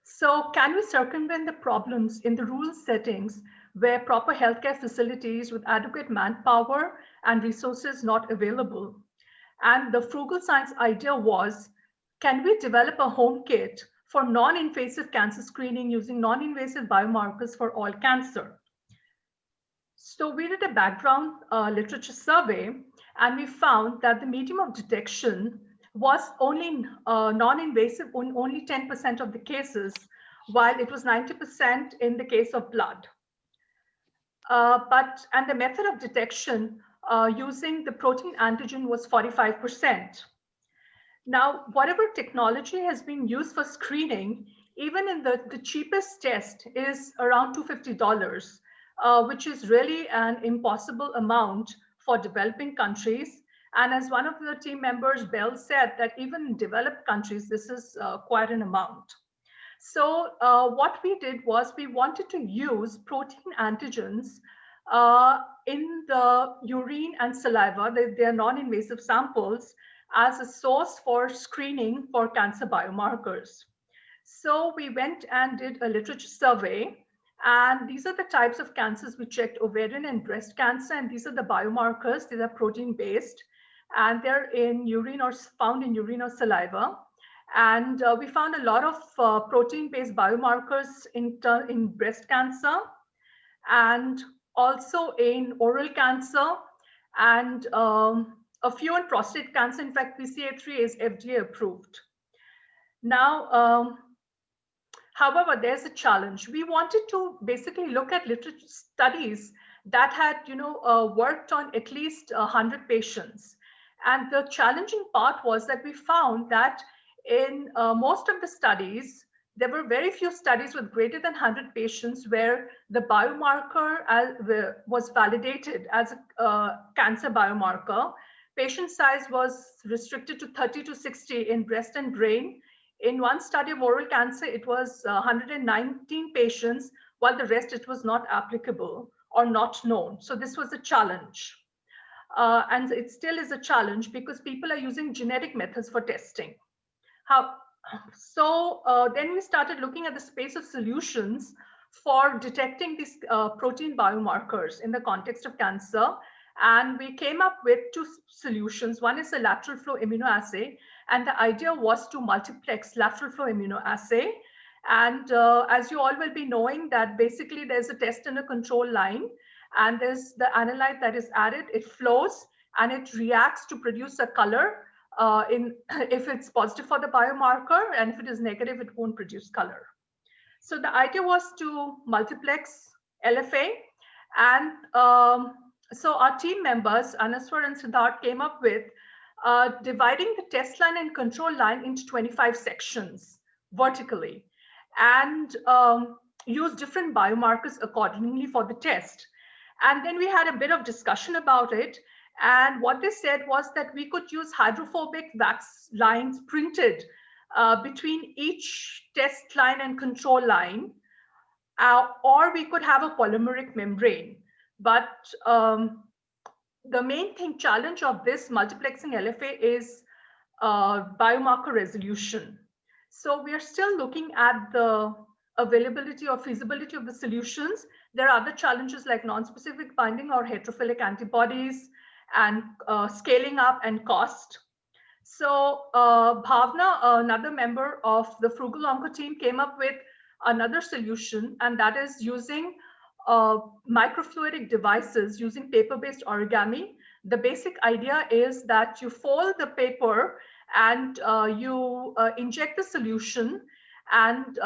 So can we circumvent the problems in the rural settings where proper healthcare facilities with adequate manpower and resources not available? And the frugal science idea was, can we develop a home kit for non-invasive cancer screening using non-invasive biomarkers for all cancer? So we did a background literature survey, and we found that the medium of detection was only non-invasive in only 10% of the cases, while it was 90% in the case of blood. And the method of detection using the protein antigen was 45%. Now, whatever technology has been used for screening, even in the cheapest test is around $250, which is really an impossible amount for developing countries. And as one of the team members, Bell, said, that even in developed countries, this is quite an amount. So what we did was we wanted to use protein antigens in the urine and saliva, they are non-invasive samples, as a source for screening for cancer biomarkers. So we went and did a literature survey, and these are the types of cancers we checked: ovarian and breast cancer, and these are the biomarkers. These are protein-based, and they're in urine or found in urine or saliva. And we found a lot of protein-based biomarkers in breast cancer, and also in oral cancer, and a few in prostate cancer. In fact, PCA3 is FDA approved. Now, however, there's a challenge. We wanted to basically look at literature studies that had, worked on at least 100 patients. And the challenging part was that we found that in most of the studies, there were very few studies with greater than 100 patients where the biomarker was validated as a cancer biomarker. Patient size was restricted to 30 to 60 in breast and brain. In one study of oral cancer, it was 119 patients, while the rest, it was not applicable or not known. So this was a challenge. And it still is a challenge because people are using genetic methods for testing. Then we started looking at the space of solutions for detecting these protein biomarkers in the context of cancer. And we came up with two solutions. One is a lateral flow immunoassay. And the idea was to multiplex lateral flow immunoassay. And as you all will be knowing, that basically there's a test and a control line. and there's the analyte that is added. It flows and it reacts to produce a color if it's positive for the biomarker, and if it is negative, it won't produce color. So the idea was to multiplex LFA, and so our team members, Anaswar and Siddharth, came up with dividing the test line and control line into 25 sections vertically, and use different biomarkers accordingly for the test. And then we had a bit of discussion about it. And what they said was that we could use hydrophobic wax lines printed between each test line and control line, or we could have a polymeric membrane. But the main challenge of this multiplexing LFA is biomarker resolution. So we are still looking at the availability or feasibility of the solutions. There are other challenges like non-specific binding or heterophilic antibodies, and scaling up and cost. So Bhavna, another member of the Frugal Onco team, came up with another solution, and that is using microfluidic devices using paper-based origami. The basic idea is that you fold the paper and you inject the solution and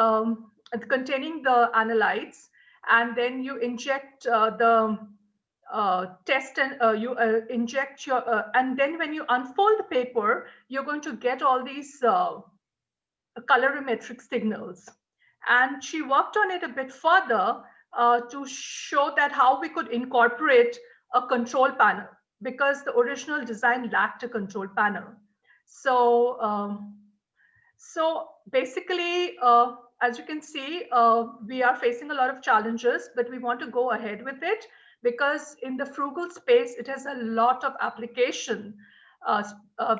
containing the analytes, and then you inject the test, and you inject your, and then when you unfold the paper, you're going to get all these colorimetric signals. And she worked on it a bit further to show that how we could incorporate a control panel, because the original design lacked a control panel. So, so basically, as you can see, we are facing a lot of challenges, but we want to go ahead with it, because in the Frugal space, it has a lot of application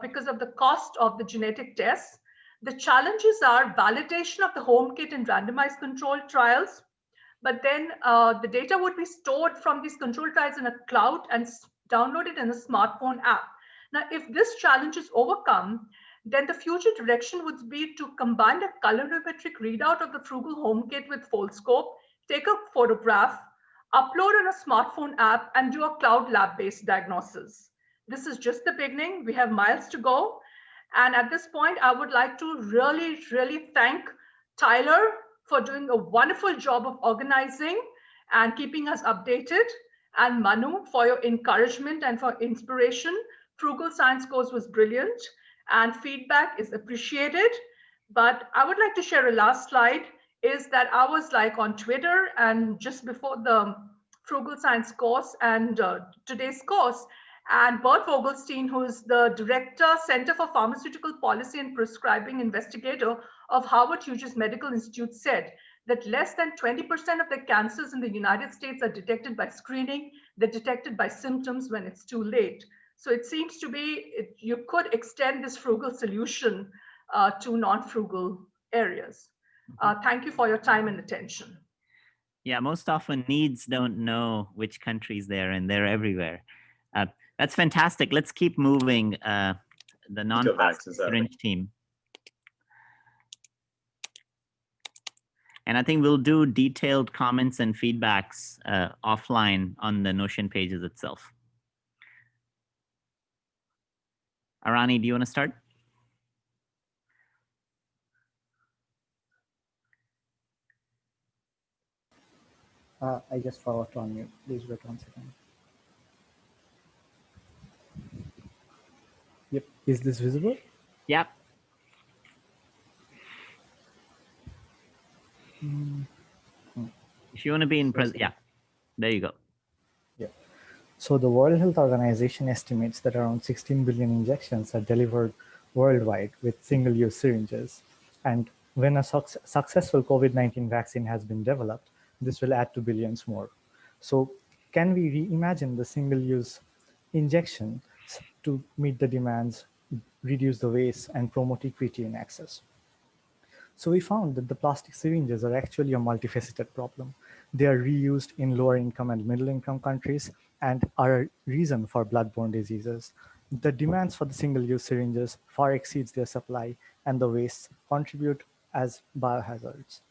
because of the cost of the genetic tests. The challenges are validation of the home kit in randomized controlled trials, but then the data would be stored from these controlled trials in a cloud and downloaded in a smartphone app. Now, if this challenge is overcome, then the future direction would be to combine a colorimetric readout of the Frugal home kit with Foldscope, take a photograph, upload on a smartphone app, and do a cloud lab-based diagnosis. This is just the beginning. We have miles to go. And at this point, I would like to really, really thank Tyler for doing a wonderful job of organizing and keeping us updated, and Manu for your encouragement and for inspiration. Frugal Science course was brilliant, and feedback is appreciated. But I would like to share a last slide, is that I was like on Twitter, and just before the Frugal Science course and today's course, and Bert Vogelstein, who's the Director, Center for Pharmaceutical Policy and Prescribing Investigator of Harvard Hughes Medical Institute, said that less than 20% of the cancers in the United States are detected by screening. They're detected by symptoms when it's too late. So it seems to be, you could extend this Frugal solution to non-Frugal areas. Thank you for your time and attention. Yeah, most often needs don't know which countries they're in. They're everywhere. That's fantastic. Let's keep moving. The non-syringe team. And I think we'll do detailed comments and feedbacks offline on the Notion pages itself. Arani, do you want to start? I just forgot to unmute. Please wait 1 second. Yep. Is this visible? Yep. If you want to be in present, yeah, there you go. Yeah. So the World Health Organization estimates that around 16 billion injections are delivered worldwide with single-use syringes. And when a successful COVID-19 vaccine has been developed, this will add to billions more. So can we reimagine the single-use injection to meet the demands, reduce the waste, and promote equity in access? So we found that the plastic syringes are actually a multifaceted problem. They are reused in lower income and middle income countries and are a reason for bloodborne diseases. The demands for the single-use syringes far exceeds their supply, and the wastes contribute as biohazards.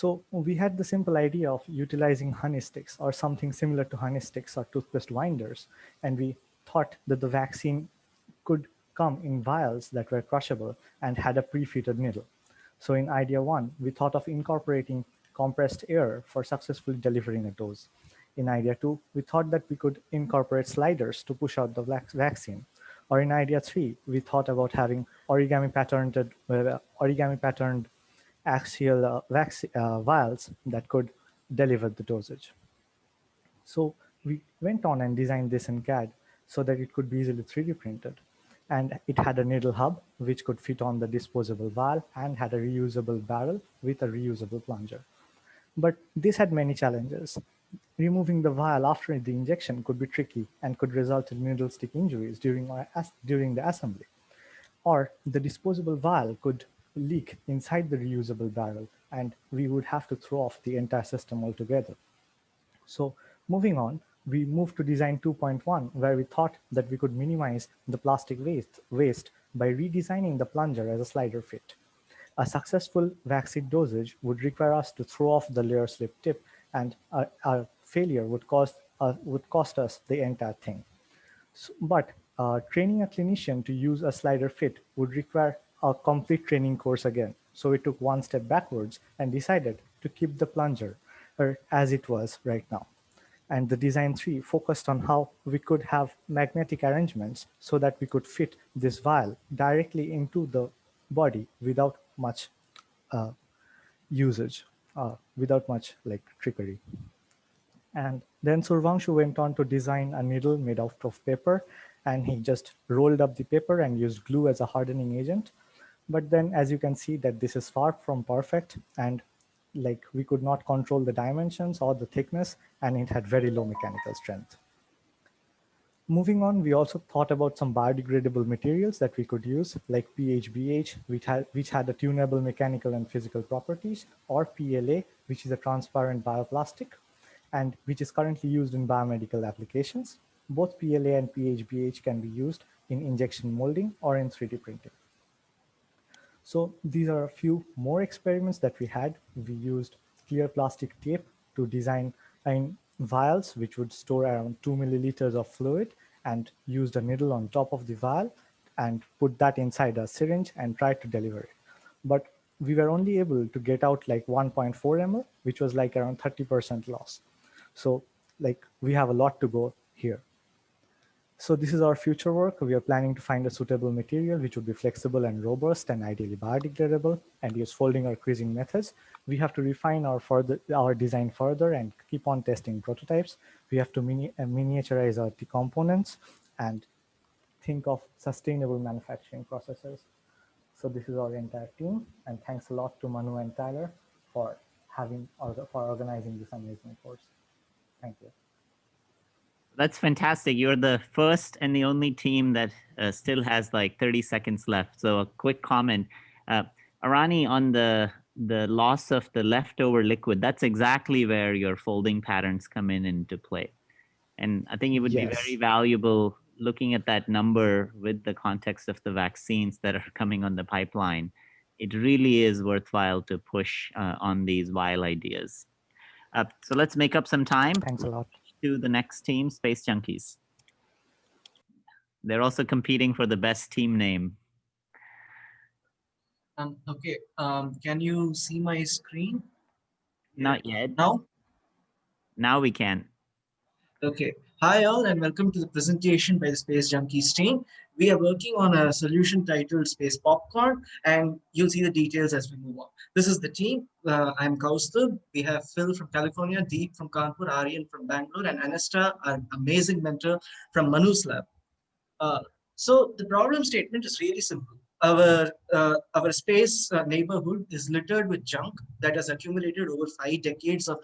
So we had the simple idea of utilizing honey sticks or something similar to honey sticks or toothpaste winders. And we thought that the vaccine could come in vials that were crushable and had a pre-fitted needle. So in idea one, we thought of incorporating compressed air for successfully delivering a dose. In idea two, we thought that we could incorporate sliders to push out the vaccine. Or in idea three, we thought about having origami patterned axial vials that could deliver the dosage. So we went on and designed this in CAD so that it could be easily 3D printed. And it had a needle hub, which could fit on the disposable vial and had a reusable barrel with a reusable plunger. But this had many challenges. Removing the vial after the injection could be tricky and could result in needle stick injuries during the assembly. Or the disposable vial could leak inside the reusable barrel and we would have to throw off the entire system altogether. So moving on, we moved to design 2.1, where we thought that we could minimize the plastic waste by redesigning the plunger as a slider fit. A successful vaccine dosage would require us to throw off the layer slip tip, and a failure would cost us the entire thing. But training a clinician to use a slider fit would require a complete training course again. So we took one step backwards and decided to keep the plunger as it was right now. And the design 3 focused on how we could have magnetic arrangements so that we could fit this vial directly into the body without much usage, without much like trickery. And then Survangshu went on to design a needle made out of paper, and he just rolled up the paper and used glue as a hardening agent. But then, as you can see, that this is far from perfect, and like we could not control the dimensions or the thickness, and it had very low mechanical strength. Moving on, we also thought about some biodegradable materials that we could use, like PHBH, which had a tunable mechanical and physical properties, or PLA, which is a transparent bioplastic, and which is currently used in biomedical applications. Both PLA and PHBH can be used in injection molding or in 3D printing. So these are a few more experiments that we had. We used clear plastic tape to design vials, which would store around 2 milliliters of fluid, and used a needle on top of the vial and put that inside a syringe and tried to deliver it. But we were only able to get out like 1.4 ml, which was like around 30% loss. So like we have a lot to go here. So this is our future work. We are planning to find a suitable material which would be flexible and robust and ideally biodegradable, and use folding or creasing methods. We have to refine our design further and keep on testing prototypes. We have to miniaturize our components and think of sustainable manufacturing processes. So this is our entire team, and thanks a lot to Manu and Tyler for organizing this amazing course. Thank you. That's fantastic. You're the first and the only team that still has like 30 seconds left. So a quick comment. Arani, on the loss of the leftover liquid, that's exactly where your folding patterns come into play. And I think it would be very valuable looking at that number with the context of the vaccines that are coming on the pipeline. It really is worthwhile to push on these vial ideas. So let's make up some time. Thanks a lot. To the next team, Space Junkies. They're also competing for the best team name. Okay, can you see my screen? Not yet. Now? Now we can. Okay. Hi all, and welcome to the presentation by the Space Junkies team. We are working on a solution titled Space Popcorn, and you'll see the details as we move on. This is the team. I'm Kaustubh. We have Phil from California, Deep from Kanpur, Aryan from Bangalore, and Anasta, our amazing mentor from Manu's lab. So the problem statement is really simple. Our space neighborhood is littered with junk that has accumulated over 5 decades of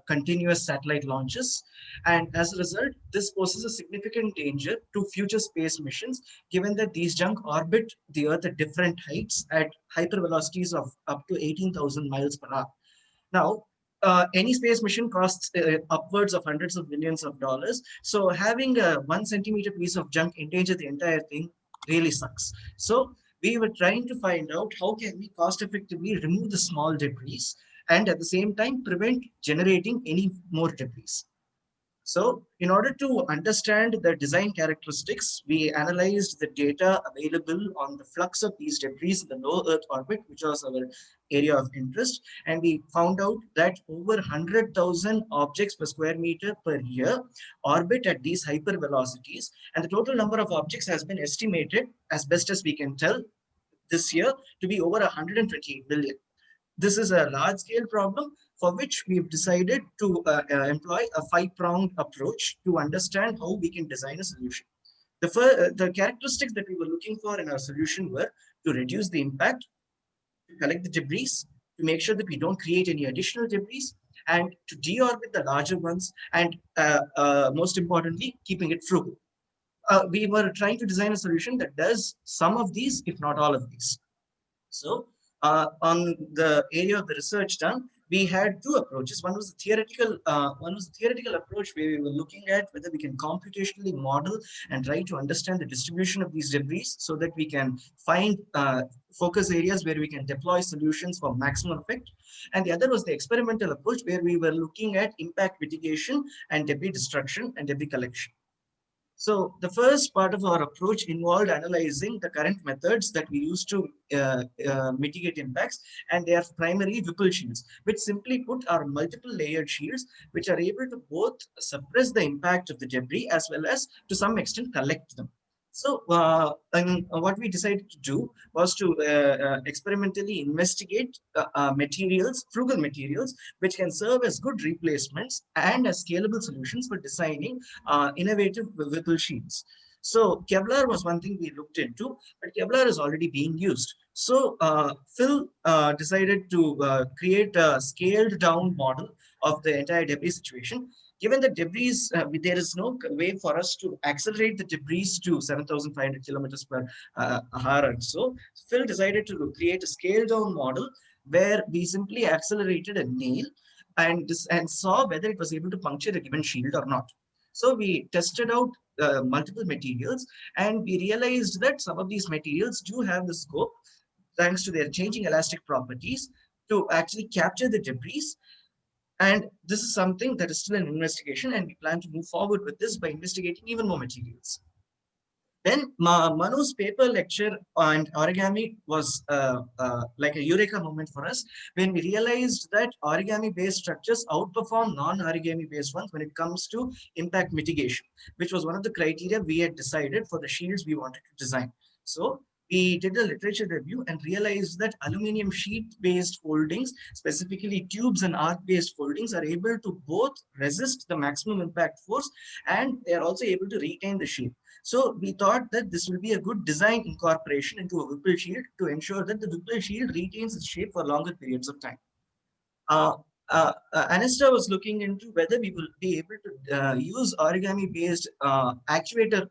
continuous satellite launches. And as a result, this poses a significant danger to future space missions, given that these junk orbit the Earth at different heights at hypervelocities of up to 18,000 miles per hour. Now, any space mission costs upwards of hundreds of millions of dollars. So having a 1 centimeter piece of junk endanger the entire thing really sucks. So we were trying to find out how can we cost effectively remove the small debris and at the same time prevent generating any more debris. So in order to understand the design characteristics, we analyzed the data available on the flux of these debris in the low Earth orbit, which was our area of interest. And we found out that over 100,000 objects per square meter per year orbit at these hypervelocities. And the total number of objects has been estimated, as best as we can tell, this year to be over 128 billion. This is a large-scale problem for which we've decided to employ a 5-pronged approach to understand how we can design a solution. The characteristics that we were looking for in our solution were to reduce the impact, to collect the debris, to make sure that we don't create any additional debris, and to deorbit the larger ones, and most importantly, keeping it frugal. We were trying to design a solution that does some of these, if not all of these. So on the area of the research done, we had 2 approaches. One was the theoretical approach where we were looking at whether we can computationally model and try to understand the distribution of these debris so that we can find focus areas where we can deploy solutions for maximum effect. And the other was the experimental approach where we were looking at impact mitigation and debris destruction and debris collection. So the first part of our approach involved analyzing the current methods that we use to mitigate impacts, and they are primarily Whipple shields, which simply put are multiple layered shields, which are able to both suppress the impact of the debris as well as to some extent collect them. So what we decided to do was to experimentally investigate materials, frugal materials, which can serve as good replacements and as scalable solutions for designing innovative Whipple shields. So Kevlar was one thing we looked into, but Kevlar is already being used. So Phil decided to create a scaled down model of the entire debris situation. Given the debris, there is no way for us to accelerate the debris to 7,500 kilometers per hour. So Phil decided to create a scaled down model where we simply accelerated a nail and saw whether it was able to puncture a given shield or not. So we tested out multiple materials, and we realized that some of these materials do have the scope, thanks to their changing elastic properties, to actually capture the debris. And this is something that is still an investigation, and we plan to move forward with this by investigating even more materials. Then Manu's paper lecture on origami was like a eureka moment for us when we realized that origami-based structures outperform non-origami-based ones when it comes to impact mitigation, which was one of the criteria we had decided for the shields we wanted to design. So we did a literature review and realized that aluminum sheet-based foldings, specifically tubes and arc-based foldings, are able to both resist the maximum impact force and they are also able to retain the shape. So we thought that this will be a good design incorporation into a Whipple shield to ensure that the Whipple shield retains its shape for longer periods of time. Anesta was looking into whether we will be able to use origami-based actuator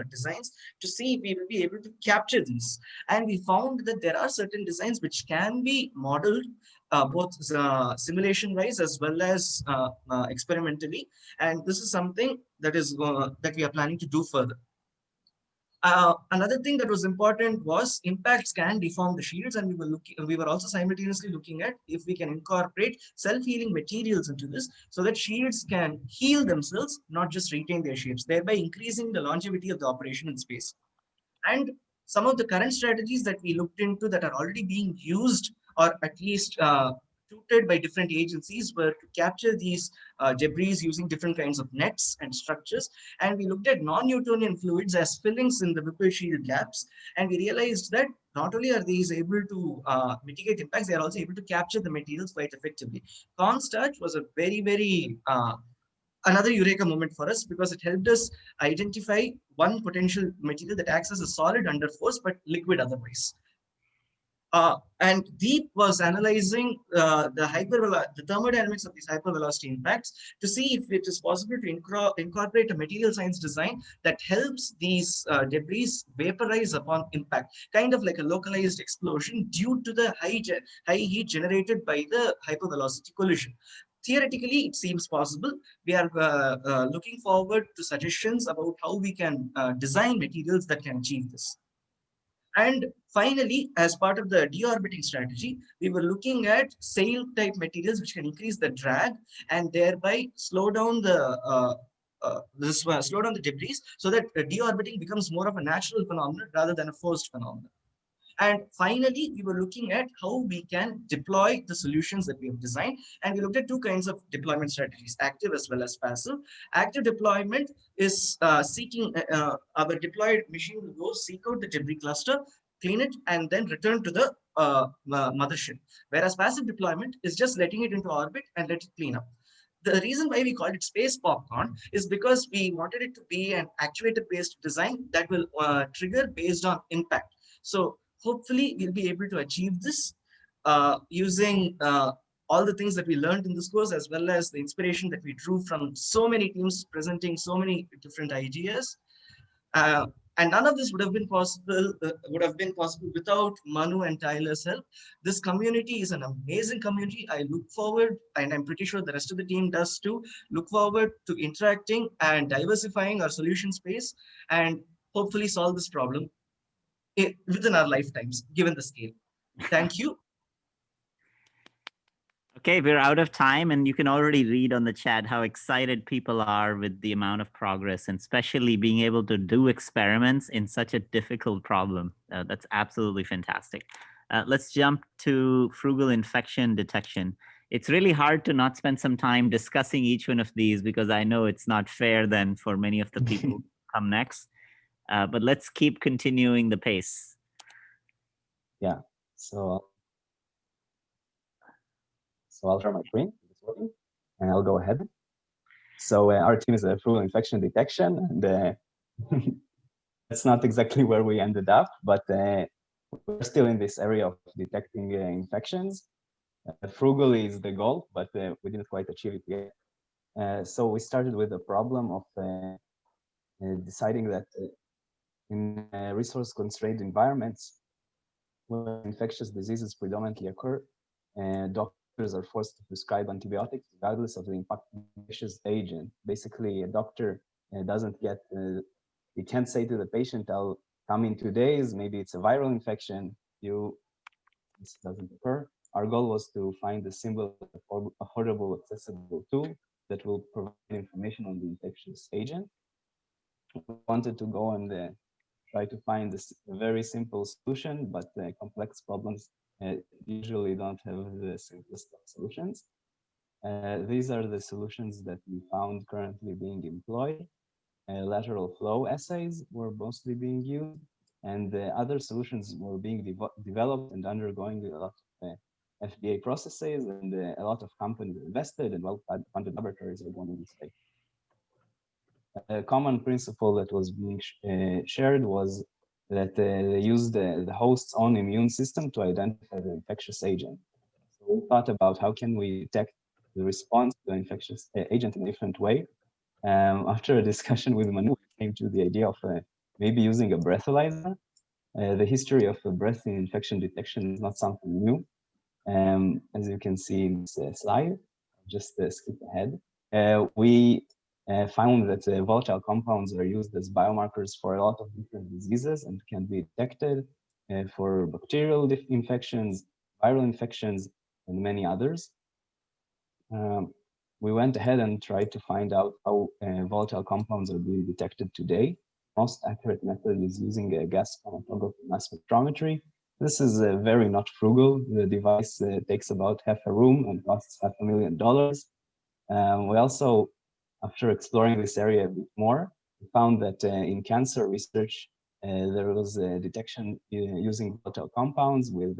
designs to see if we will be able to capture these. And we found that there are certain designs which can be modeled both simulation-wise as well as experimentally. And this is something that is that we are planning to do further. Another thing that was important was impacts can deform the shields, and we were also simultaneously looking at if we can incorporate self-healing materials into this so that shields can heal themselves, not just retain their shapes, thereby increasing the longevity of the operation in space. And some of the current strategies that we looked into that are already being used, or at least tutored by different agencies, were to capture these debris using different kinds of nets and structures. And we looked at non-Newtonian fluids as fillings in the Whipple shield gaps. And we realized that not only are these able to mitigate impacts, they are also able to capture the materials quite effectively. Cornstarch was a very another eureka moment for us because it helped us identify one potential material that acts as a solid under force but liquid otherwise. And Deep was analyzing the thermodynamics of these hypervelocity impacts to see if it is possible to incorporate a material science design that helps these debris vaporize upon impact, kind of like a localized explosion due to the high heat generated by the hypervelocity collision. Theoretically, it seems possible. We are looking forward to suggestions about how we can design materials that can achieve this. And finally, as part of the deorbiting strategy, we were looking at sail type materials which can increase the drag and thereby slow down the slow down the debris, so that deorbiting becomes more of a natural phenomenon rather than a forced phenomenon. And finally, we were looking at how we can deploy the solutions that we have designed. And we looked at two kinds of deployment strategies, active as well as passive. Active deployment is our deployed machine will go seek out the debris cluster, clean it, and then return to the mothership. Whereas passive deployment is just letting it into orbit and let it clean up. The reason why we called it space popcorn is because we wanted it to be an actuator-based design that will trigger based on impact. So hopefully we'll be able to achieve this using all the things that we learned in this course, as well as the inspiration that we drew from so many teams presenting so many different ideas. And none of this would have been possible without Manu and Tyler's help. This community is an amazing community. I look forward, and I'm pretty sure the rest of the team does too, look forward to interacting and diversifying our solution space and hopefully solve this problem within our lifetimes, given the scale. Thank you. Okay, we're out of time, and you can already read on the chat how excited people are with the amount of progress, and especially being able to do experiments in such a difficult problem. That's absolutely fantastic. Let's jump to frugal infection detection. It's really hard to not spend some time discussing each one of these, because I know it's not fair then for many of the people who come next. But let's keep continuing the pace. Yeah, so I'll share my screen, it's working, and I'll go ahead. So our team is a frugal infection detection, and that's not exactly where we ended up, but we're still in this area of detecting infections. Frugal is the goal, but we didn't quite achieve it yet. So we started with the problem of deciding that in resource-constrained environments, where infectious diseases predominantly occur, doctors are forced to prescribe antibiotics regardless of the infectious agent. Basically, a doctor doesn't get, he can't say to the patient, I'll come in 2 days, maybe it's a viral infection, this doesn't occur. Our goal was to find a simple, affordable, accessible tool that will provide information on the infectious agent. We wanted to go and try to find this very simple solution, but complex problems usually don't have the simplest of solutions. These are the solutions that we found currently being employed. Lateral flow assays were mostly being used, and the other solutions were being developed and undergoing a lot of FDA processes, and a lot of companies invested, and well-funded laboratories are going in this space. A common principle that was being shared was that they used the host's own immune system to identify the infectious agent. So we thought about how can we detect the response to the infectious agent in a different way. After a discussion with Manu, we came to the idea of maybe using a breathalyzer. The history of breath in infection detection is not something new. As you can see in this slide, just skip ahead. We found that volatile compounds are used as biomarkers for a lot of different diseases and can be detected for bacterial infections, viral infections, and many others. We went ahead and tried to find out how volatile compounds are being detected today. Most accurate method is using a gas chromatography mass spectrometry. This is very not frugal. The device takes about half a room and costs $500,000. We also, after exploring this area a bit more, we found that in cancer research, there was a detection using volatile compounds with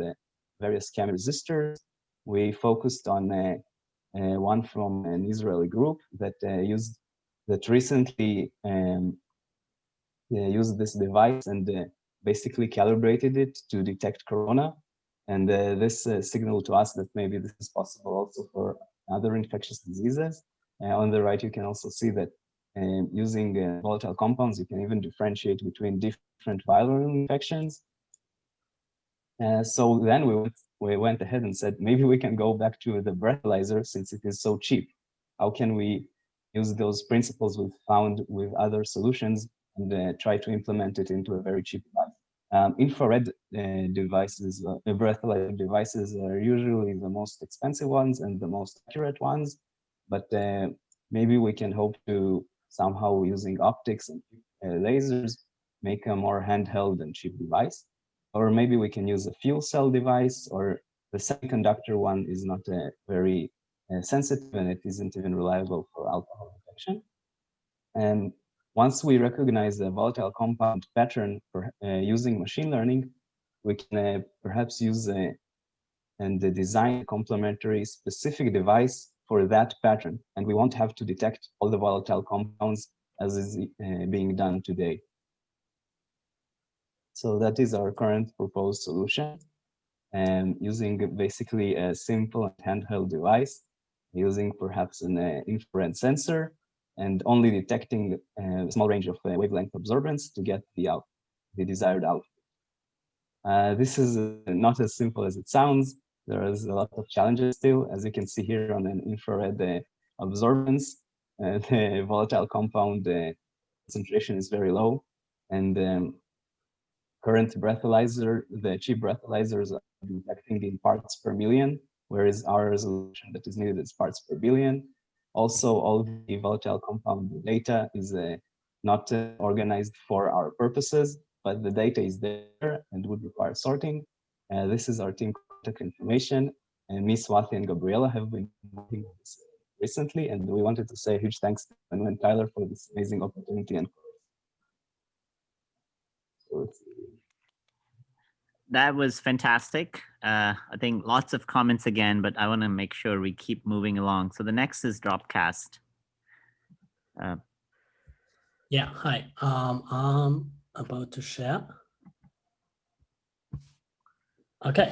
various chemical resistors. We focused on one from an Israeli group that recently used this device and basically calibrated it to detect corona. And this signaled to us that maybe this is possible also for other infectious diseases. On the right, you can also see that using volatile compounds, you can even differentiate between different viral infections. So then we went ahead and said, maybe we can go back to the breathalyzer since it is so cheap. How can we use those principles we found with other solutions and try to implement it into a very cheap device? Infrared devices, breathalyzer devices are usually the most expensive ones and the most accurate ones, but maybe we can hope to somehow using optics and lasers make a more handheld and cheap device. Or maybe we can use a fuel cell device, or the semiconductor one is not very sensitive and it isn't even reliable for alcohol detection. And once we recognize the volatile compound pattern for using machine learning, we can perhaps use and design a complementary specific device for that pattern. And we won't have to detect all the volatile compounds as is being done today. So that is our current proposed solution. And using basically a simple handheld device, using perhaps an infrared sensor, and only detecting a small range of wavelength absorbance to get the desired output. This is not as simple as it sounds. There is a lot of challenges still. As you can see here on an infrared absorbance, the volatile compound concentration is very low. And current breathalyzer, the cheap breathalyzers are detecting in parts per million, whereas our resolution that is needed is parts per billion. Also, all the volatile compound data is not organized for our purposes, but the data is there and would require sorting. This is our team contact information, and Miss Swati and Gabriela have been working on this recently, and we wanted to say a huge thanks to Manu and Tyler for this amazing opportunity and course. That was fantastic. I think lots of comments again, but I want to make sure we keep moving along. So the next is Dropcast. Yeah, hi. I'm about to share. Okay.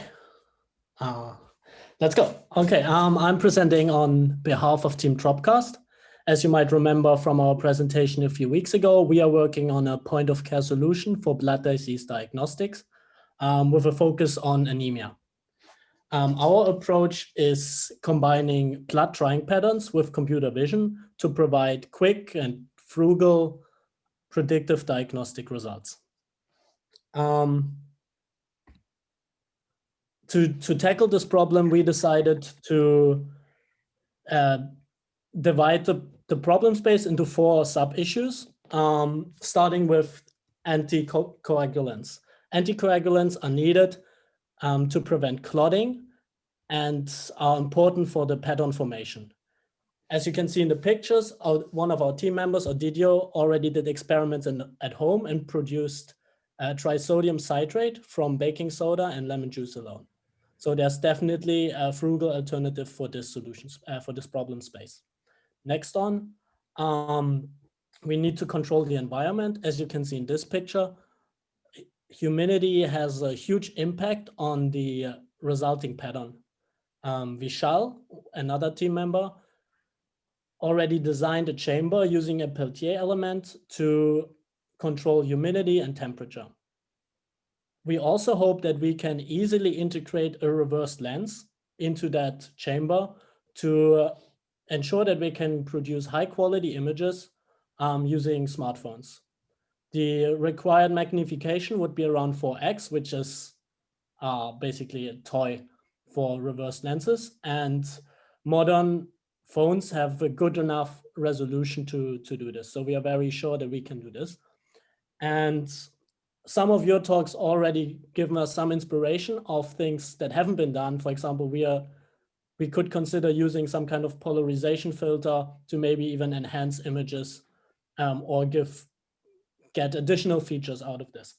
Let's go. Okay, I'm presenting on behalf of Team Dropcast. As you might remember from our presentation a few weeks ago, we are working on a point-of-care solution for blood disease diagnostics with a focus on anemia. Our approach is combining blood drawing patterns with computer vision to provide quick and frugal predictive diagnostic results. To tackle this problem, we decided to divide the problem space into 4 sub-issues, starting with anticoagulants. Anticoagulants are needed to prevent clotting and are important for the pattern formation. As you can see in the pictures, one of our team members, Odidio, already did experiments at home and produced trisodium citrate from baking soda and lemon juice alone. So there's definitely a frugal alternative for this solutions for this problem space. Next on, we need to control the environment. As you can see in this picture, humidity has a huge impact on the resulting pattern. Vishal, another team member, already designed a chamber using a Peltier element to control humidity and temperature. We also hope that we can easily integrate a reverse lens into that chamber to ensure that we can produce high quality images using smartphones. The required magnification would be around 4x, which is basically a toy for reverse lenses. And modern phones have a good enough resolution to do this. So we are very sure that we can do this. And some of your talks already given us some inspiration of things that haven't been done. For example, we could consider using some kind of polarization filter to maybe even enhance images or get additional features out of this.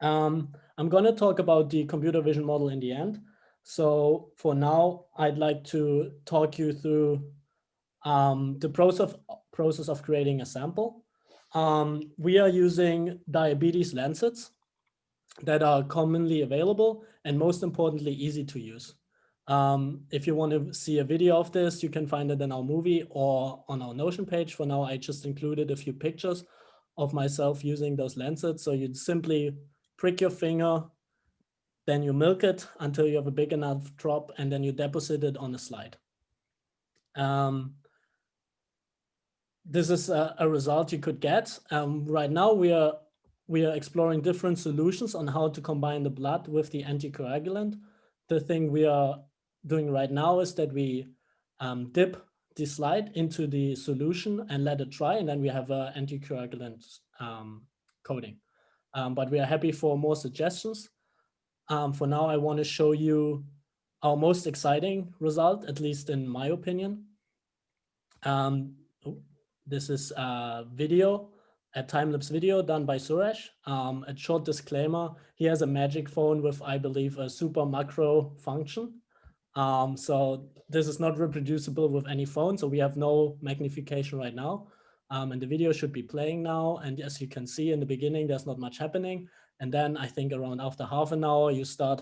I'm going to talk about the computer vision model in the end. So for now, I'd like to talk you through the process of creating a sample. We are using diabetes lenses that are commonly available and most importantly, easy to use. If you want to see a video of this, you can find it in our movie or on our Notion page. For now, I just included a few pictures of myself using those lenses. So you'd simply prick your finger, then you milk it until you have a big enough drop, and then you deposit it on a slide. This is a result you could get. Right now we are we are exploring different solutions on how to combine the blood with the anticoagulant. The thing we are doing right now is that we dip the slide into the solution and let it dry, and then we have an anticoagulant coating. But we are happy for more suggestions. For now, I want to show you our most exciting result, at least in my opinion. This is a video, a time-lapse video done by Suresh. A short disclaimer, he has a magic phone with, I believe, a super macro function. So this is not reproducible with any phone, so we have no magnification right now. And the video should be playing now. And as you can see in the beginning, there's not much happening. And then I think around after half an hour, you start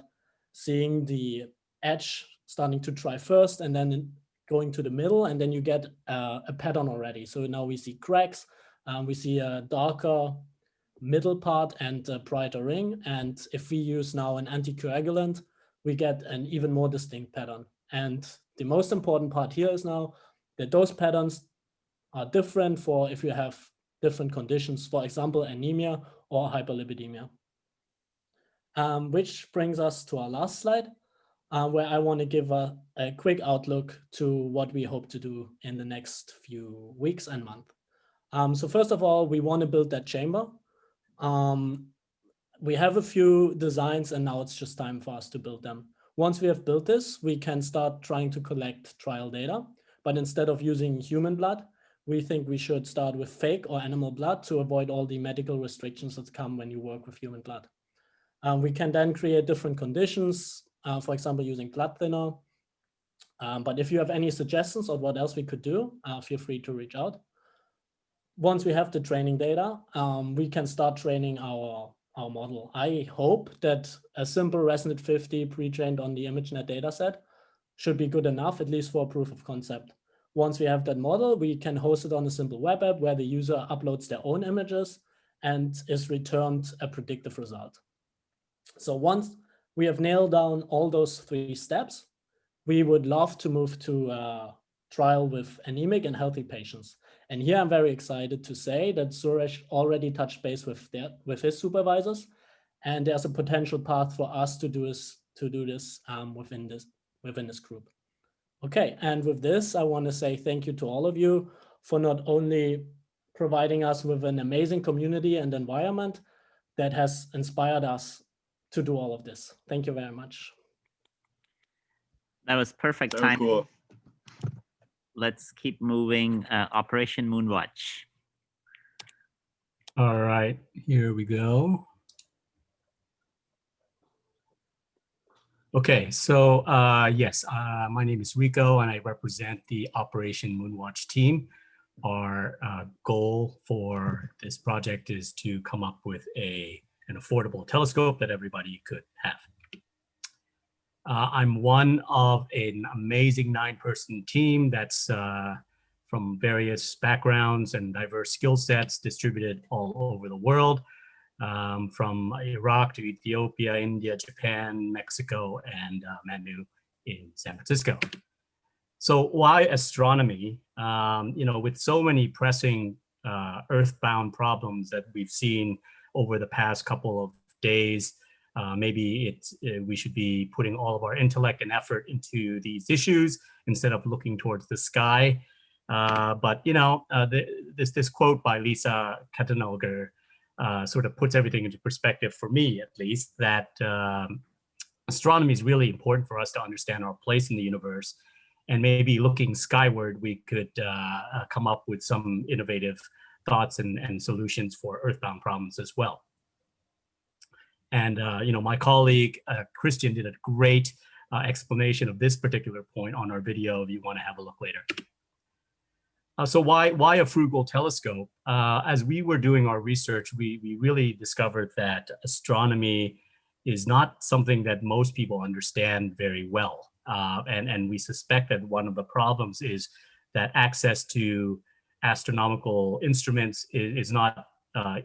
seeing the edge starting to dry first and then going to the middle, and then you get a pattern already. So now we see cracks, we see a darker middle part and a brighter ring. And if we use now an anticoagulant, we get an even more distinct pattern. And the most important part here is now that those patterns are different for if you have different conditions, for example, anemia or hyperlipidemia. Which brings us to our last slide, where I want to give a quick outlook to what we hope to do in the next few weeks and months. So first of all, we want to build that chamber. We have a few designs and now it's just time for us to build them. Once we have built this, we can start trying to collect trial data, but instead of using human blood, we think we should start with fake or animal blood to avoid all the medical restrictions that come when you work with human blood. We can then create different conditions, for example, using blood thinner. But if you have any suggestions on what else we could do, feel free to reach out. Once we have the training data, we can start training our model. I hope that a simple ResNet 50 pre-trained on the ImageNet dataset should be good enough, at least for a proof of concept. Once we have that model, we can host it on a simple web app where the user uploads their own images and is returned a predictive result. So once we have nailed down all those 3 steps, we would love to move to a trial with anemic and healthy patients. And here I'm very excited to say that Suresh already touched base with his supervisors, and there's a potential path for us to do this within this group. Okay, and with this, I want to say thank you to all of you for not only providing us with an amazing community and environment that has inspired us to do all of this. Thank you very much. That was perfect So time. cool. Let's keep moving. Operation Moonwatch. All right, here we go. Okay, so yes, my name is Rico and I represent the Operation Moonwatch team. Our goal for this project is to come up with an affordable telescope that everybody could have. I'm one of an amazing 9-person team that's from various backgrounds and diverse skill sets distributed all over the world, from Iraq to Ethiopia, India, Japan, Mexico, and Manu in San Francisco. So why astronomy? With so many pressing earthbound problems that we've seen over the past couple of days, maybe we should be putting all of our intellect and effort into these issues instead of looking towards the sky. But this quote by Lisa Kattenelger sort of puts everything into perspective for me, at least, that astronomy is really important for us to understand our place in the universe. And maybe looking skyward, we could come up with some innovative thoughts and solutions for earthbound problems as well. And my colleague Christian did a great explanation of this particular point on our video if you want to have a look later. So why a Frugal telescope? As we were doing our research, we really discovered that astronomy is not something that most people understand very well. And we suspect that one of the problems is that access to astronomical instruments is not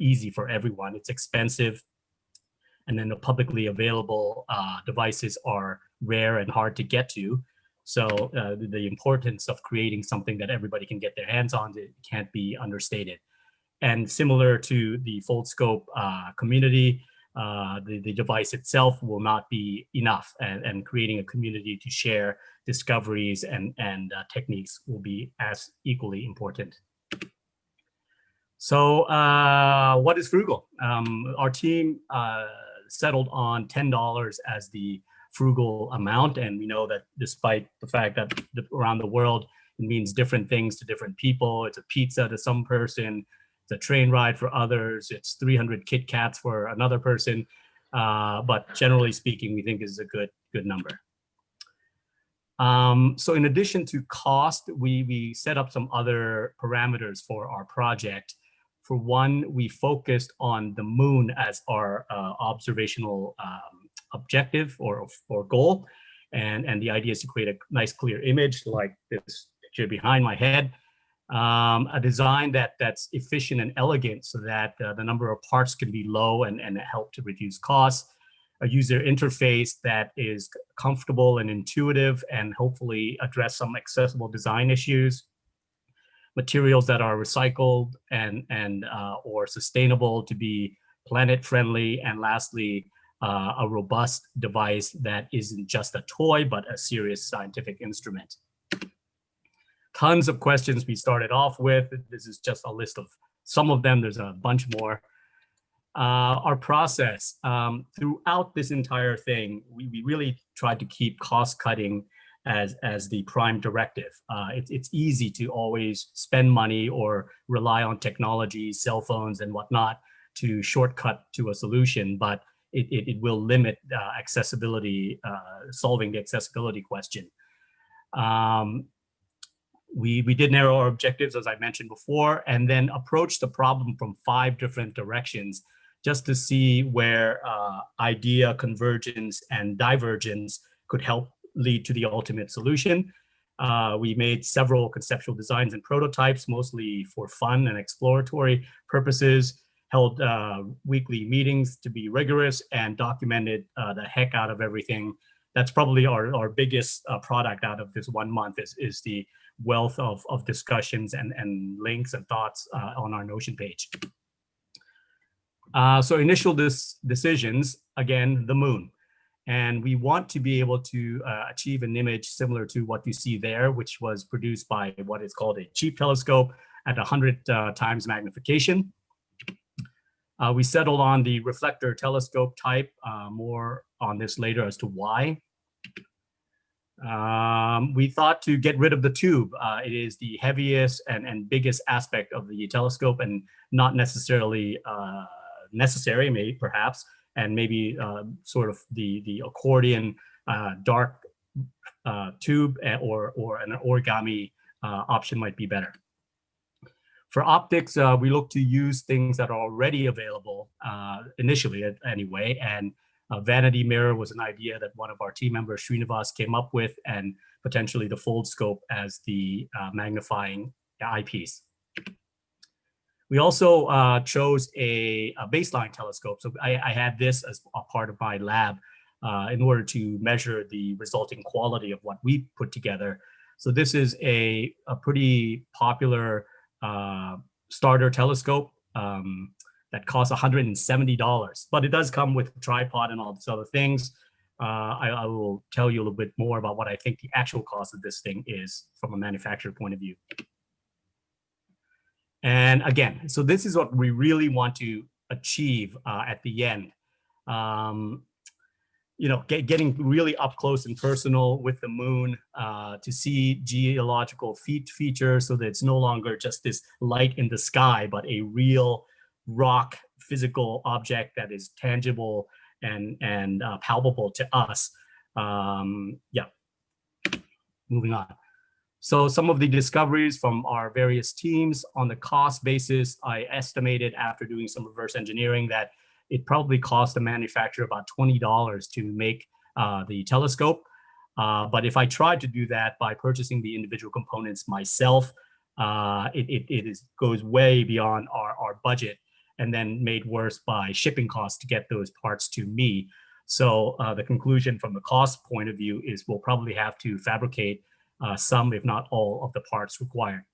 easy for everyone. It's expensive. And then the publicly available devices are rare and hard to get to. So the importance of creating something that everybody can get their hands on, it can't be understated. And similar to the Foldscope community, the device itself will not be enough, and creating a community to share discoveries and techniques will be as equally important. So what is Frugal? Our team settled on $10 as the Frugal amount, and we know that despite the fact that around the world it means different things to different people. It's a pizza to some person, it's a train ride for others, it's 300 Kit Kats for another person, but generally speaking, we think this is a good number. So in addition to cost, we set up some other parameters for our project. For one, we focused on the moon as our observational objective or goal. And the idea is to create a nice clear image like this picture behind my head. A design that's efficient and elegant so that the number of parts can be low and help to reduce costs. A user interface that is comfortable and intuitive and hopefully address some accessible design issues. Materials that are recycled and or sustainable to be planet friendly. And lastly, a robust device that isn't just a toy, but a serious scientific instrument. Tons of questions we started off with. This is just a list of some of them. There's a bunch more. Our process throughout this entire thing, we really tried to keep cost cutting as the prime directive. It's easy to always spend money or rely on technology, cell phones and whatnot to shortcut to a solution, but it will limit accessibility, solving the accessibility question. We did narrow our objectives, as I mentioned before, and then approach the problem from 5 different directions just to see where idea convergence and divergence could help lead to the ultimate solution. We made several conceptual designs and prototypes, mostly for fun and exploratory purposes, held weekly meetings to be rigorous, and documented the heck out of everything. That's probably our biggest product out of this 1 month is the wealth of discussions and links and thoughts on our Notion page. So initial decisions, again, the moon. And we want to be able to achieve an image similar to what you see there, which was produced by what is called a cheap telescope at 100 times magnification. We settled on the reflector telescope type, more on this later as to why. We thought to get rid of the tube. It is the heaviest and biggest aspect of the telescope and not necessarily necessary, maybe perhaps, and maybe sort of the accordion dark tube or an origami option might be better. For optics, we look to use things that are already available initially anyway, and a vanity mirror was an idea that one of our team members, Srinivas, came up with, and potentially the Foldscope as the magnifying eyepiece. We also chose a baseline telescope. So I had this as a part of my lab in order to measure the resulting quality of what we put together. So this is a pretty popular starter telescope that costs $170, but it does come with a tripod and all these other things. I will tell you a little bit more about what I think the actual cost of this thing is from a manufacturer point of view. And again, so this is what we really want to achieve at the end. You know, getting really up close and personal with the moon to see geological features so that it's no longer just this light in the sky, but a real rock physical object that is tangible and palpable to us. Yeah, moving on. So some of the discoveries from our various teams on the cost basis, I estimated after doing some reverse engineering that it probably cost the manufacturer about $20 to make the telescope. But if I tried to do that by purchasing the individual components myself, it goes way beyond our budget, and then made worse by shipping costs to get those parts to me. So the conclusion from the cost point of view is we'll probably have to fabricate some, if not all, of the parts required.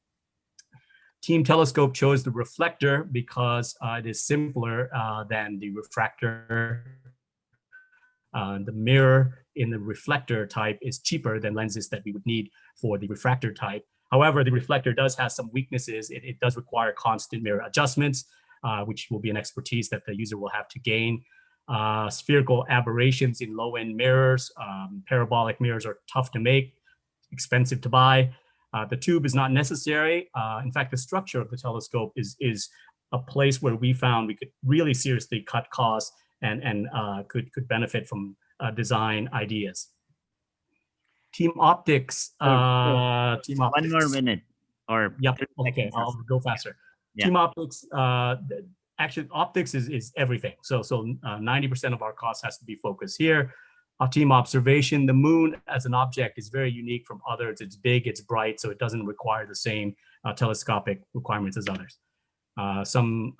Team Telescope chose the reflector because it is simpler than the refractor. The mirror in the reflector type is cheaper than lenses that we would need for the refractor type. However, the reflector does have some weaknesses. It does require constant mirror adjustments, which will be an expertise that the user will have to gain. Spherical aberrations in low-end mirrors. Parabolic mirrors are tough to make, expensive to buy. The tube is not necessary. In fact, the structure of the telescope is a place where we found we could really seriously cut costs and could benefit from design ideas. Team optics. Team optics. One more minute, or yep. Okay, I'll go faster. Yeah. Team optics. Actually, optics is everything. So 90% of our cost has to be focused here. Team observation. The moon as an object is very unique from others. It's big, it's bright, so it doesn't require the same telescopic requirements as others. Some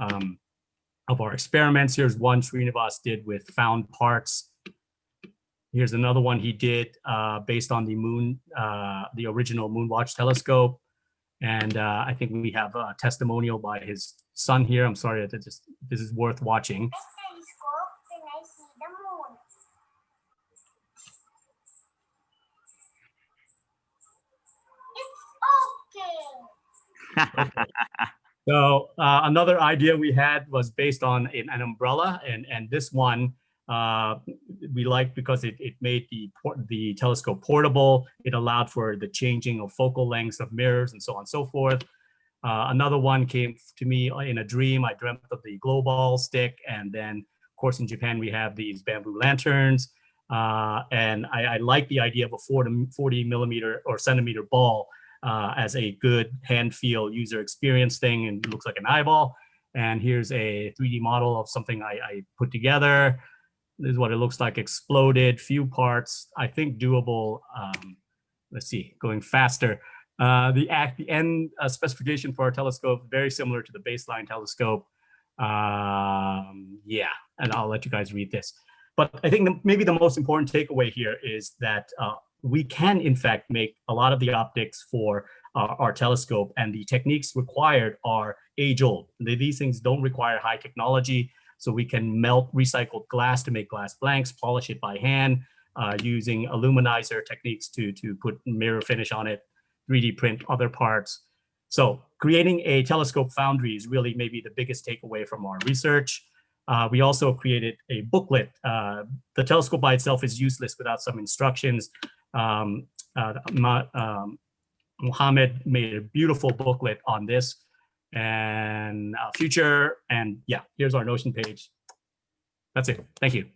of our experiments. Here's one Srinivas did with found parts. Here's another one he did based on the moon, the original Moonwatch telescope. And I think we have a testimonial by his son here. I'm sorry, this is worth watching. So another idea we had was based on an umbrella, and this one we liked because it made the telescope portable. It allowed for the changing of focal lengths of mirrors and so on and so forth. Another one came to me in a dream. I dreamt of the glow ball stick, and then of course in Japan we have these bamboo lanterns. And I like the idea of a 40 millimeter or centimeter ball as a good hand feel user experience thing, and it looks like an eyeball. And here's a 3D model of something I put together. This is what it looks like exploded, few parts, I think doable. Let's see, going faster. The end specification for our telescope, very similar to the baseline telescope. Yeah, and I'll let you guys read this. But I think maybe the most important takeaway here is that we can, in fact, make a lot of the optics for our telescope, and the techniques required are age-old. These things don't require high technology, so we can melt recycled glass to make glass blanks, polish it by hand, using aluminizer techniques to put mirror finish on it, 3D print other parts. So creating a telescope foundry is really maybe the biggest takeaway from our research. We also created a booklet. The telescope by itself is useless without some instructions. Mohammed made a beautiful booklet on this and future. And yeah, here's our Notion page. That's it. Thank you.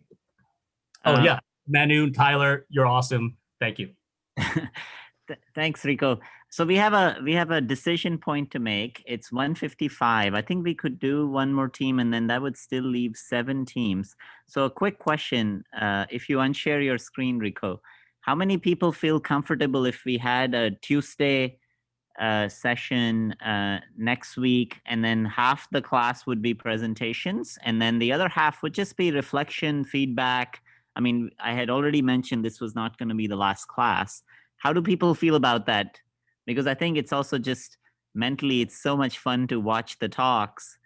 Oh yeah, Manu, Tyler, you're awesome. Thank you. Thanks, Rico. So we have a decision point to make. It's 1:55. I think we could do one more team, and then that would still leave 7 teams. So a quick question: if you unshare your screen, Rico, how many people feel comfortable if we had a Tuesday session next week, and then half the class would be presentations, and then the other half would just be reflection, feedback? I mean, I had already mentioned this was not going to be the last class. How do people feel about that? Because I think it's also just mentally, it's so much fun to watch the talks.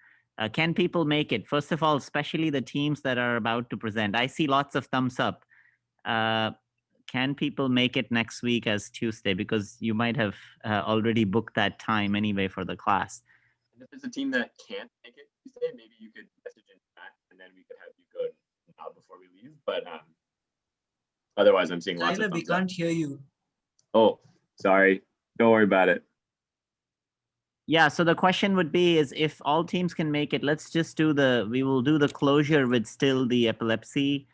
Can people make it? First of all, especially the teams that are about to present. I see lots of thumbs up. Can people make it next week as Tuesday? Because you might have already booked that time anyway for the class. And if there's a team that can't make it Tuesday, maybe you could message in chat, and then we could have you go now before we leave. But otherwise, I'm seeing lots of thumbs we can't hear you. Oh, sorry. Don't worry about it. Yeah, so the question would be is if all teams can make it, let's just we will do the closure with still the epilepsy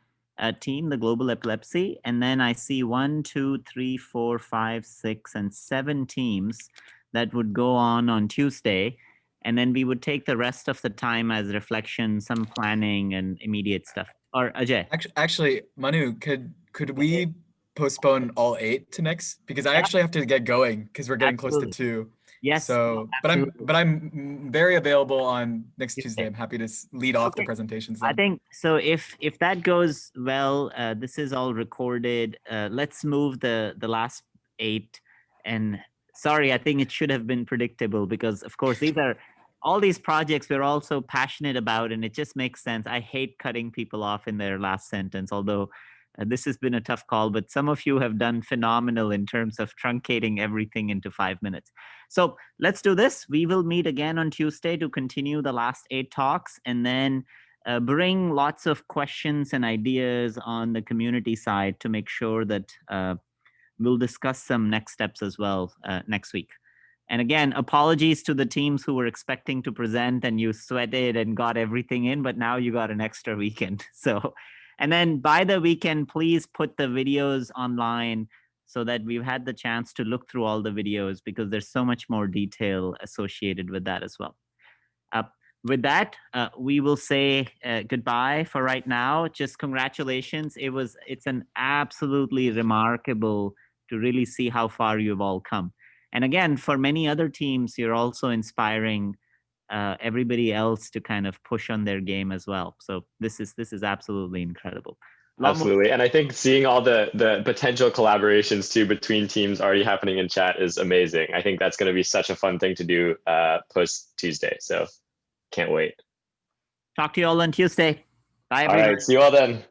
team, the global epilepsy. And then I see 1, 2, 3, 4, 5, 6, and 7 teams that would go on Tuesday. And then we would take the rest of the time as reflection, some planning and immediate stuff. Or Ajay. Actually, Manu, could we postpone all 8 to next, because I actually have to get going because we're getting close to 2. Yes. So, but I'm very available on next Tuesday. I'm happy to lead off the presentations then. I think so. If that goes well, this is all recorded. Let's move the last 8 and sorry, I think it should have been predictable because, of course, all these projects we're all so passionate about, and it just makes sense. I hate cutting people off in their last sentence, although this has been a tough call, but some of you have done phenomenal in terms of truncating everything into 5 minutes. So let's do this. We will meet again on Tuesday to continue the last 8 talks, and then bring lots of questions and ideas on the community side to make sure that we'll discuss some next steps as well next week. And again, apologies to the teams who were expecting to present and you sweated and got everything in, but now you got an extra weekend. So, and then by the weekend, please put the videos online so that we've had the chance to look through all the videos, because there's so much more detail associated with that as well. With that, we will say goodbye for right now. Just congratulations. It's an absolutely remarkable to really see how far you've all come. And again, for many other teams, you're also inspiring everybody else to kind of push on their game as well. So this is absolutely incredible. Absolutely. And I think seeing all the potential collaborations too between teams already happening in chat is amazing. I think that's going to be such a fun thing to do post Tuesday. So can't wait. Talk to you all on Tuesday. Bye, everybody. All right. See you all then.